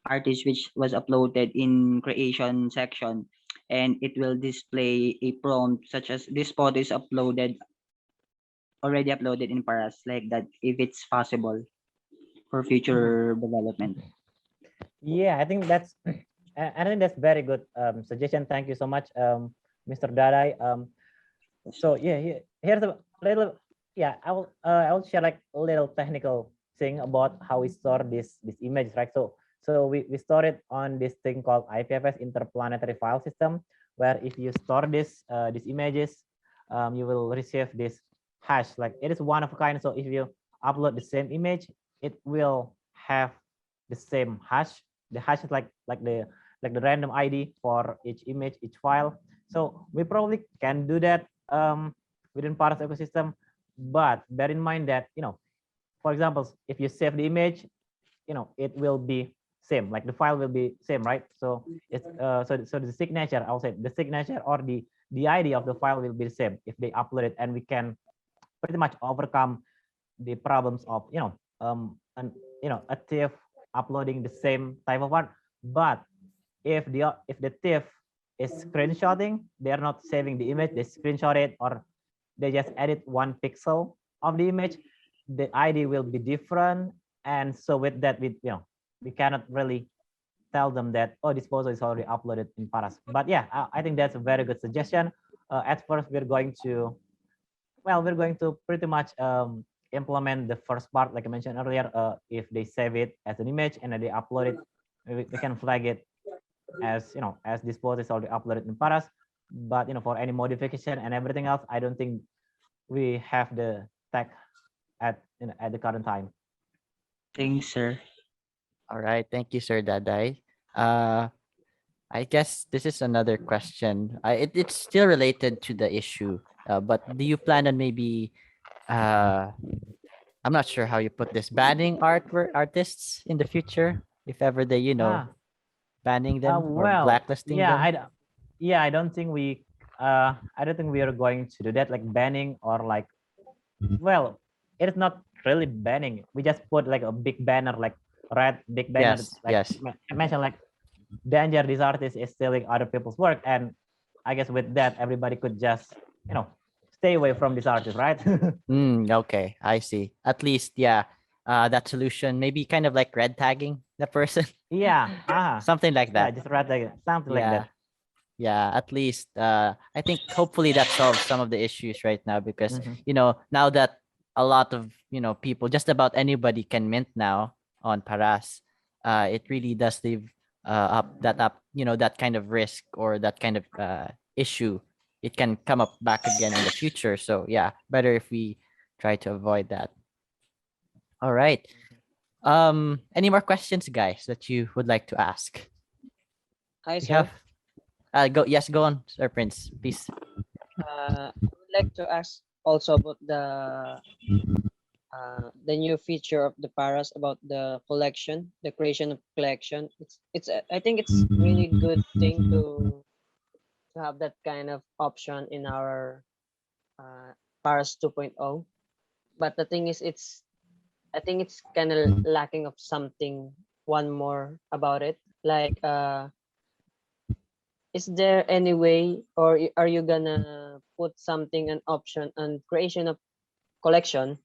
artist which was uploaded in creation section, and it will display a prompt such as this photo is uploaded already uploaded in Paras, like that, if it's possible for future development. Yeah, I think that's I think that's very good suggestion. Thank you so much, Mr. Dadai. So yeah, here's a little, yeah, I will share like a little technical thing about how we store this image, right? So we store it on this thing called IPFS, interplanetary file system, where if you store these images, you will receive this hash. Like, it is one of a kind. So if you upload the same image, it will have the same hash. The hash is like the random ID for each image, each file. So we probably can do that within Paras ecosystem, but bear in mind that, for example, if you save the image, it will be same, like the file will be same, right? So it's so the signature, I'll say the signature or the ID of the file will be the same if they upload it, and we can pretty much overcome the problems of and a thief uploading the same type of art. But if the thief is screenshotting, they are not saving the image, they screenshot it, or they just edit one pixel of the image, the ID will be different. And so with that, we cannot really tell them that, oh, this photo is already uploaded in Paras. But yeah, I think that's a very good suggestion. At first, we're going to pretty much implement the first part, like I mentioned earlier. If they save it as an image and then they upload it, we can flag it as as this post is already uploaded in Paras. But for any modification and everything else, I don't think we have the tech at at the current time. Thanks, sir. All right. Thank you, Sir Daday. Uh, I guess this is another question. It's still related to the issue, but do you plan on maybe uh I'm not sure how you put this, banning artists in the future if ever they, Ah, banning them or well, blacklisting yeah, them? yeah, I don't think we are going to do that, like banning or like, well, it is not really banning. We just put like a big banner, like red big banner, Yes, like yes. mention like danger. This artist is stealing other people's work, and I guess with that, everybody could just, stay away from this artist, right? Okay, I see. At least, yeah, that solution, maybe kind of like red tagging the person, Yeah, something like yeah, that. just red like something like Yeah, that. yeah. At least, I think hopefully that solves some of the issues right now because Mhm. now that a lot of people, just about anybody can mint now on Paras, it really does leave up that kind of risk or that kind of issue. It can come up back again in the future. So yeah, better if we try to avoid that. All right. Any more questions, guys, that you would like to ask? Hi, We have sir. go yes, go on, Sir Prince, please. I would like to ask also about the new feature of the Paras about the collection, the creation of collection. I think it's really good thing to have that kind of option in our Paras 2.0. But the thing is, I think it's kind of lacking of something. One more about it, like is there any way, or are you gonna put something an option on creation of collection,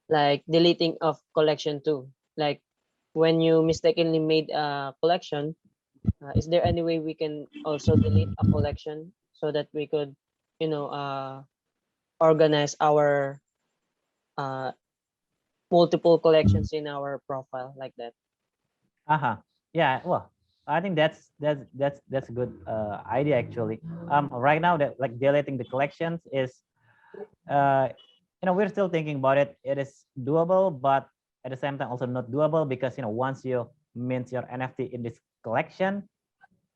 like deleting of collection too, like when you mistakenly made a collection, is there any way we can also delete a collection so that we could you know uh organize our uh multiple collections in our profile like that? Yeah, well, I think that's a good idea actually. Right now that like deleting the collections is, uh, we're still thinking about it. It is doable, but at the same time also not doable because once you mint your NFT in this collection,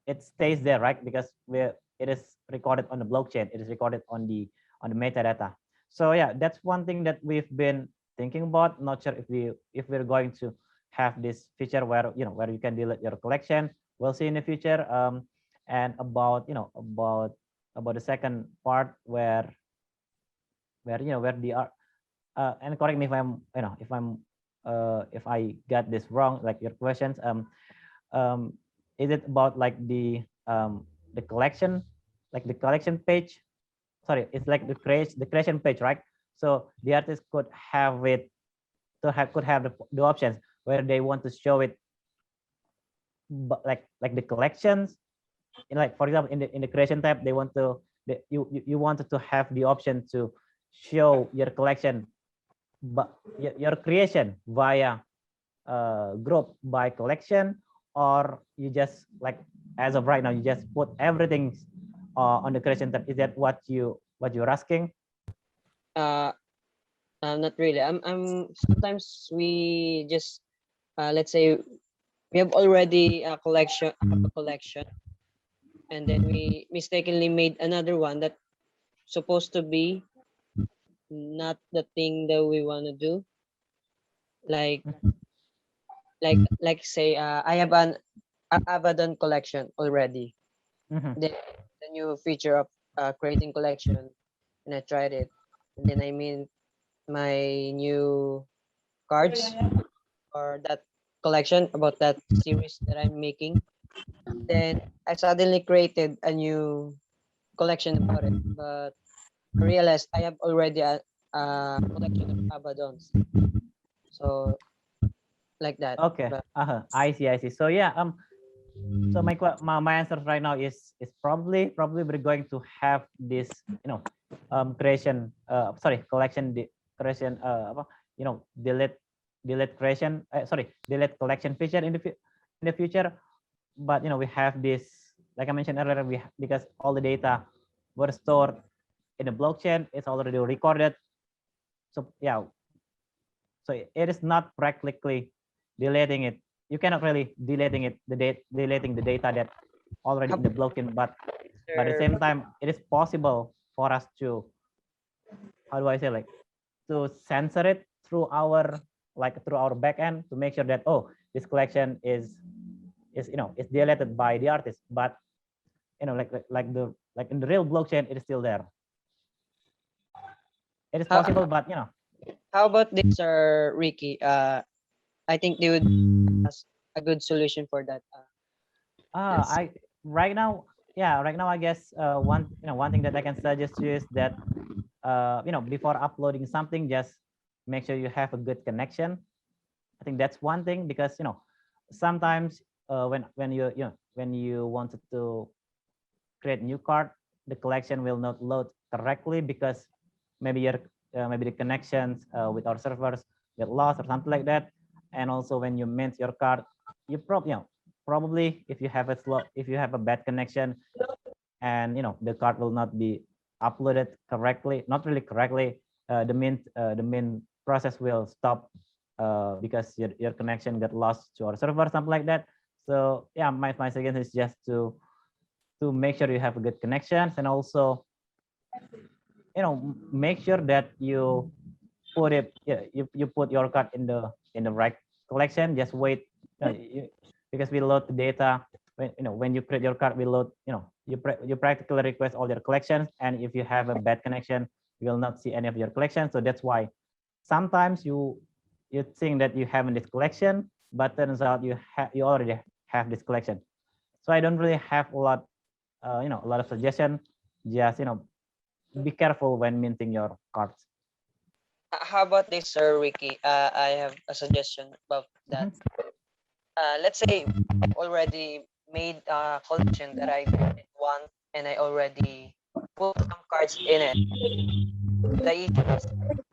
it stays there, right? Because it is recorded on the blockchain. It is recorded on the metadata. So yeah, that's one thing that we've been thinking about. Not sure if we're going to have this feature where you can delete your collection. We'll see in the future. And about the second part where the art, and correct me if I'm if I got this wrong, like your questions. Um, is it about like the collection, like the collection page? Sorry, it's like the creation page, right? So the artist could have it could have the options where they want to show it, but like the collections, like for example in the creation tab they want to you wanted to have the option to show your collection, but your creation via group by collection, or you just like as of right now you just put everything on the creation tab. Is that what you're asking? uh Not really. I'm sometimes we just let's say we have already a collection, and then we mistakenly made another one that supposed to be not the thing that we want to do, like say I have an Abaddon collection already, Mhm. then the new feature of creating collection, and I tried it, and then I mean my new cards or that collection about that series that I'm making. Then I suddenly created a new collection about it, but I realized I have already a collection of Abaddons. So like that. Okay. But I see. So yeah, so my answer right now is probably we're going to have this, creation, sorry, collection creation, apa, delete creation, sorry, delete collection feature in the future. But we have this, like I mentioned earlier, because all the data were stored in the blockchain. It's already recorded. So yeah, so it is not practically deleting it. You cannot really deleting the data that already in the blockchain, but at the same time, it is possible for us to, how do I say, like, to censor it through our backend to make sure that, oh, this collection is is deleted by the artist, but like in the real blockchain, it is still there. It is How, possible, but how about this, Riqi? I think they would as a good solution for that. I right now, I guess one thing that I can suggest you is that before uploading something, just make sure you have a good connection. I think that's one thing, because sometimes when you wanted to create new card, the collection will not load correctly because maybe maybe the connections with our servers get lost or something like that. And also when you mint your card, you probably if you have a bad connection, and the card will not be uploaded correctly, not really correctly, the mint process will stop because your connection got lost to our server, something like that. So yeah, my suggestion is just to make sure you have a good connections, and also make sure that you put it, you put your card in the right collection. Just wait, because we load the data when you create your card, we load, you practically request all your collections, and if you have a bad connection, you will not see any of your collections. So that's why sometimes you think that you have in this collection, but turns out you already have this collection. So I don't really have a lot of suggestion. Just be careful when minting your cards. How about this, Sir Riqi? I have a suggestion about that. Let's say I already made a collection that I want, and I already put some cards in it. The issue is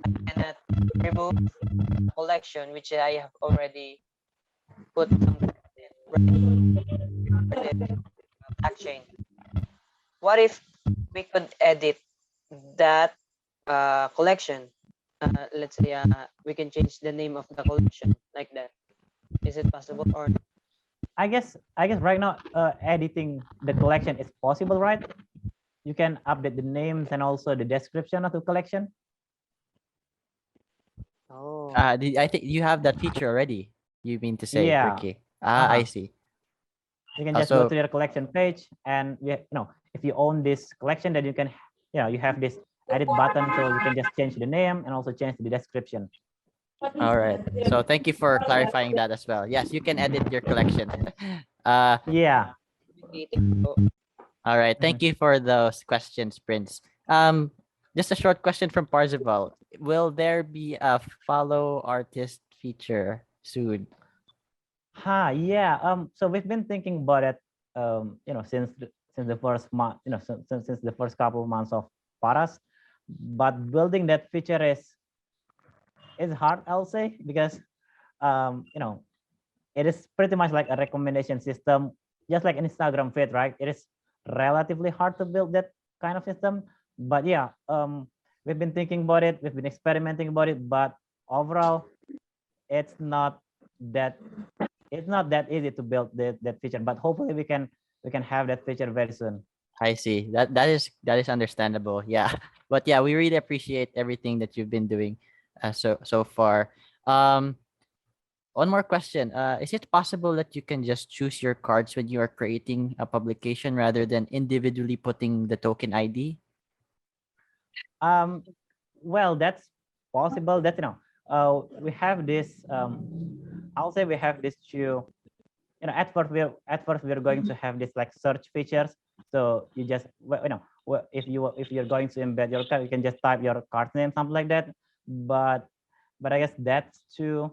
I cannot remove the collection which I have already put some cards in, right? Blockchain. What if we could edit that collection? Let's say we can change the name of the collection like that. Is it possible or not? I guess right now editing the collection is possible, right? You can update the names and also the description of the collection. Oh, I think you have that feature already. You mean to say, Yeah. Ricky? Uh-huh. I see. You can just go So to your collection page, and if you own this collection, then you can, you have this edit button, so you can just change the name and also change the description. all right. So thank you for clarifying that as well. Yes, you can edit your collection. Yeah. All right. Thank you for those questions, Prince. Just a short question from Parzival. Will there be a follow artist feature soon? Yeah. So we've been thinking about it, since the first month, since the first couple of months of Paras, but building that feature is hard, I'll say, because it is pretty much like a recommendation system, just like an Instagram feed, right? It is relatively hard to build that kind of system. But yeah, we've been thinking about it, we've been experimenting about it, but overall, it's not that easy to build that feature. But hopefully, we can have that feature very soon. I see. That is understandable. Yeah. But yeah, we really appreciate everything that you've been doing so far. One more question. Is it possible that you can just choose your cards when you are creating a publication rather than individually putting the token ID? Well, that's possible. That we have this. I'll say we have this two. At first we're going to have this like search features. So you just if you're going to embed your card, you can just type your card name, something like that. But I guess that's too,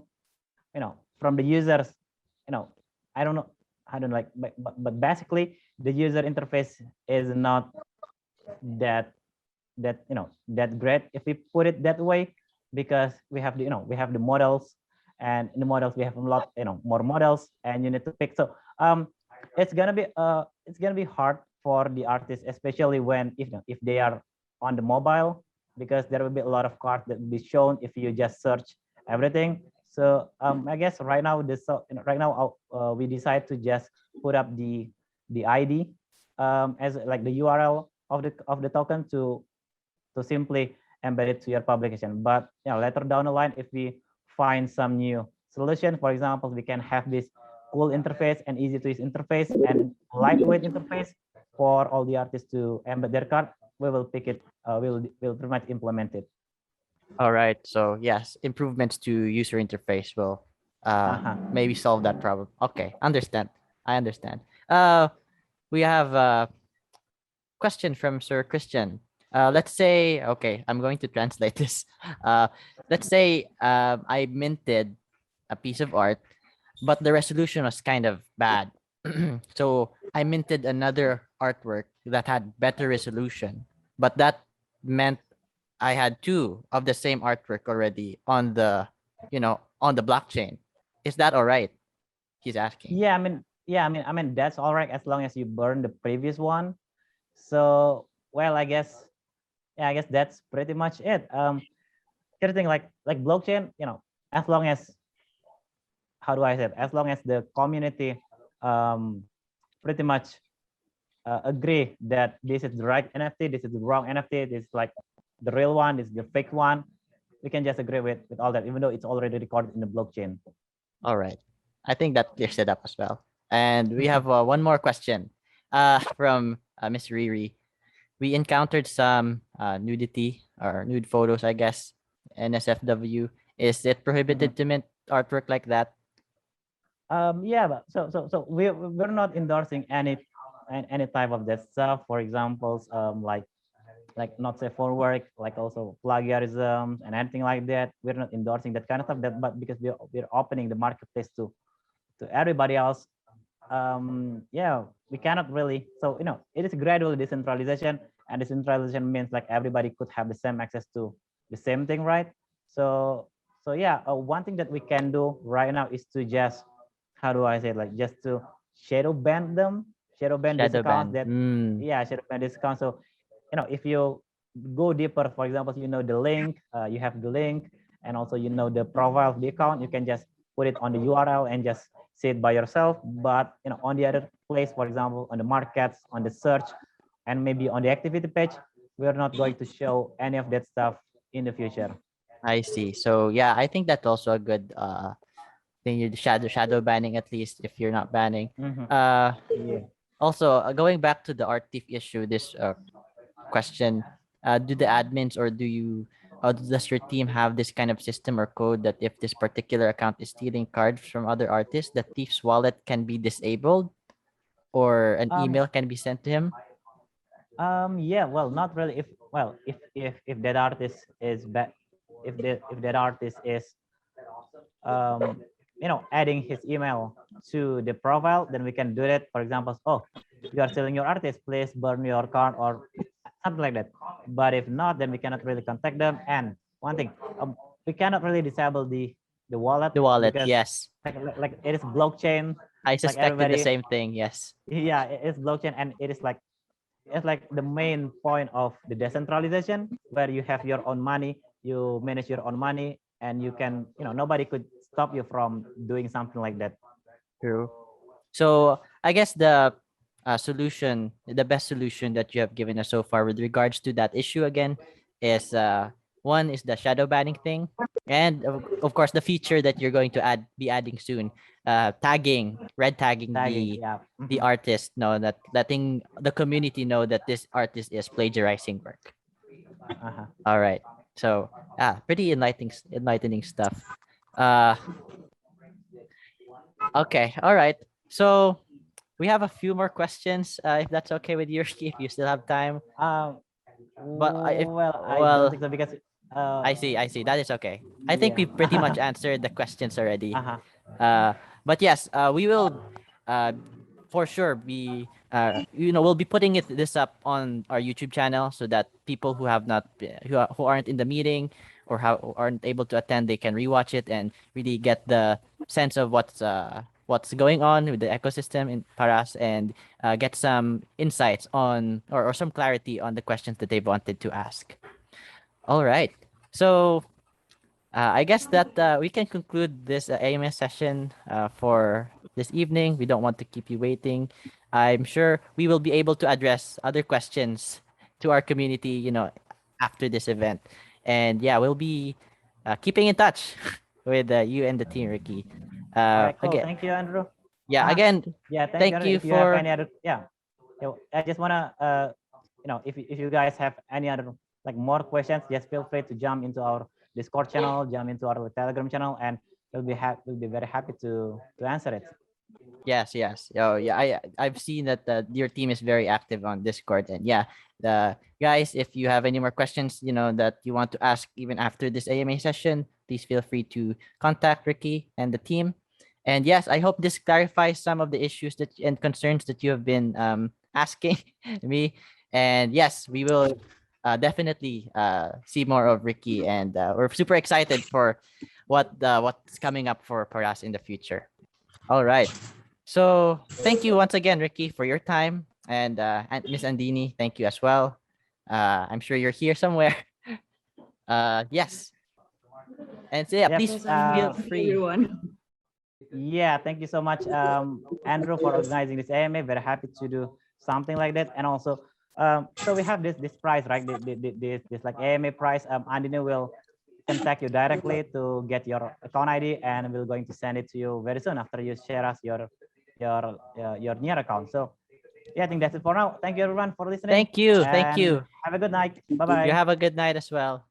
from the users, I don't know. I don't like, but basically the user interface is not that that great if we put it that way, because we have the models, and in the models we have a lot more models, and you need to pick. So it's gonna be hard for the artists, especially when if they are on the mobile, because there will be a lot of cards that will be shown if you just search everything. So I guess right now we decide to just put up the the ID as like the URL of the token to simply embed it to your publication. But later down the line, if we find some new solution, for example, we can have this cool interface and easy to use interface and lightweight interface for all the artists to embed their card, we will pick it. We'll pretty much implement it. All right. So yes, improvements to user interface will maybe solve that problem. Okay, understand. I understand. We have a question from Sir Christian. Let's say, okay, I'm going to translate this. Let's say I minted a piece of art, but the resolution was kind of bad. So I minted another artwork that had better resolution, but that meant I had two of the same artwork already on the, on the blockchain. Is that all right? He's asking. Yeah, I mean that's all right as long as you burn the previous one. So well, I guess that's pretty much it. Everything like blockchain, as long as, how do I say it? As long as the community pretty much agree that this is the right NFT, this is the wrong NFT, this is like the real one, this is the fake one, we can just agree with all that, even though it's already recorded in the blockchain. All right. I think that clears it up as well. And we have one more question from Miss Riri. We encountered some nudity or nude photos, I guess, NSFW. Is it prohibited to mint artwork like that? Yeah, but so we're not endorsing any type of that stuff. For examples, like not safe for work, like also plagiarism and anything like that. We're not endorsing that kind of stuff. That, but because we're opening the marketplace to everybody else, yeah, we cannot really. So it is gradual decentralization, and decentralization means like everybody could have the same access to the same thing, right? So yeah, one thing that we can do right now is to just, how do I say it, like just to shadow ban them, shadow ban these Shadow accounts ban. that yeah, shadow ban this account. So if you go deeper, for example, the link, you have the link, and also the profile of the account, you can just put it on the URL and just see it by yourself. But on the other place, for example, on the markets, on the search, and maybe on the activity page, we're not going to show any of that stuff in the future. I see. So yeah, I think that's also a good thing. You shadow banning at least if you're not banning. Yeah. Also going back to the art thief issue, this question: do the admins or does your team have this kind of system or code that if this particular account is stealing cards from other artists, the thief's wallet can be disabled or an Um, email can be sent to him? yeah, well, not really. If that artist is bad, if that artist is um, adding his email to the profile, then we can do that. For example, oh, you are selling your artist, please burn your card or something like that. But if not, then we cannot really contact them. And one thing, we cannot really disable the wallet The wallet, because yes. like it is blockchain. I Like suspected the everybody, same thing. Yes. yeah, it's blockchain, and it is like it's like the main point of the decentralization, where you have your own money, you manage your own money, and you can, nobody could stop you from doing something like that. True. So I guess the best solution that you have given us so far with regards to that issue again is one is the shadow banning thing, and of course the feature that you're going to be adding soon, red tagging Tagging, the yeah. artist, know that letting the community know that this artist is plagiarizing work. All right. So pretty enlightening stuff. Uh, okay. All right. So we have a few more questions, if that's okay with you, Riqui, if you still have time. Um, But if well, I don't well, think so because I see. That is okay. I think yeah. we pretty much answered the questions already. Uh-huh. But yes, we will uh, for sure be we'll be putting this up on our YouTube channel so that people who have not who aren't in the meeting or aren't able to attend, they can rewatch it and really get the sense of what's going on with the ecosystem in Paras and get some insights on or some clarity on the questions that they wanted to ask. All right. So I guess that we can conclude this AMS session for this evening. We don't want to keep you waiting. I'm sure we will be able to address other questions to our community, after this event. And yeah, we'll be keeping in touch with you and the team, Riqi. All right, cool. Again, Thank you, Andrew. yeah, again, Yeah, thank you, thank Andrew. you If you have for any other, I just wanna, if you guys have any other like more questions, just feel free to jump into our Discord channel, jump into our Telegram channel, and we'll be very happy to answer it. Yes, yes. Oh, yeah. I've seen that your team is very active on Discord, and yeah, the guys, if you have any more questions, that you want to ask even after this AMA session, please feel free to contact Riqi and the team. And yes, I hope this clarifies some of the issues that and concerns that you have been asking me. And yes, we will definitely see more of Riqi, and we're super excited for what's coming up for us in the future. All right. So thank you once again, Riqi, for your time, and Miss Andini, thank you as well. I'm sure you're here somewhere. Yes, and so yeah, Yep. please feel free. Yeah, thank you so much, Andrew, for organizing this AMA. Very happy to do something like that. And also, so we have this prize, right? This like AMA prize. Andini will contact you directly to get your account ID, and we're going to send it to you very soon after you share us your near account. So yeah, I think that's it for now. Thank you everyone for listening. Thank you, thank And you. have a good night. Bye You bye. have a good night as well.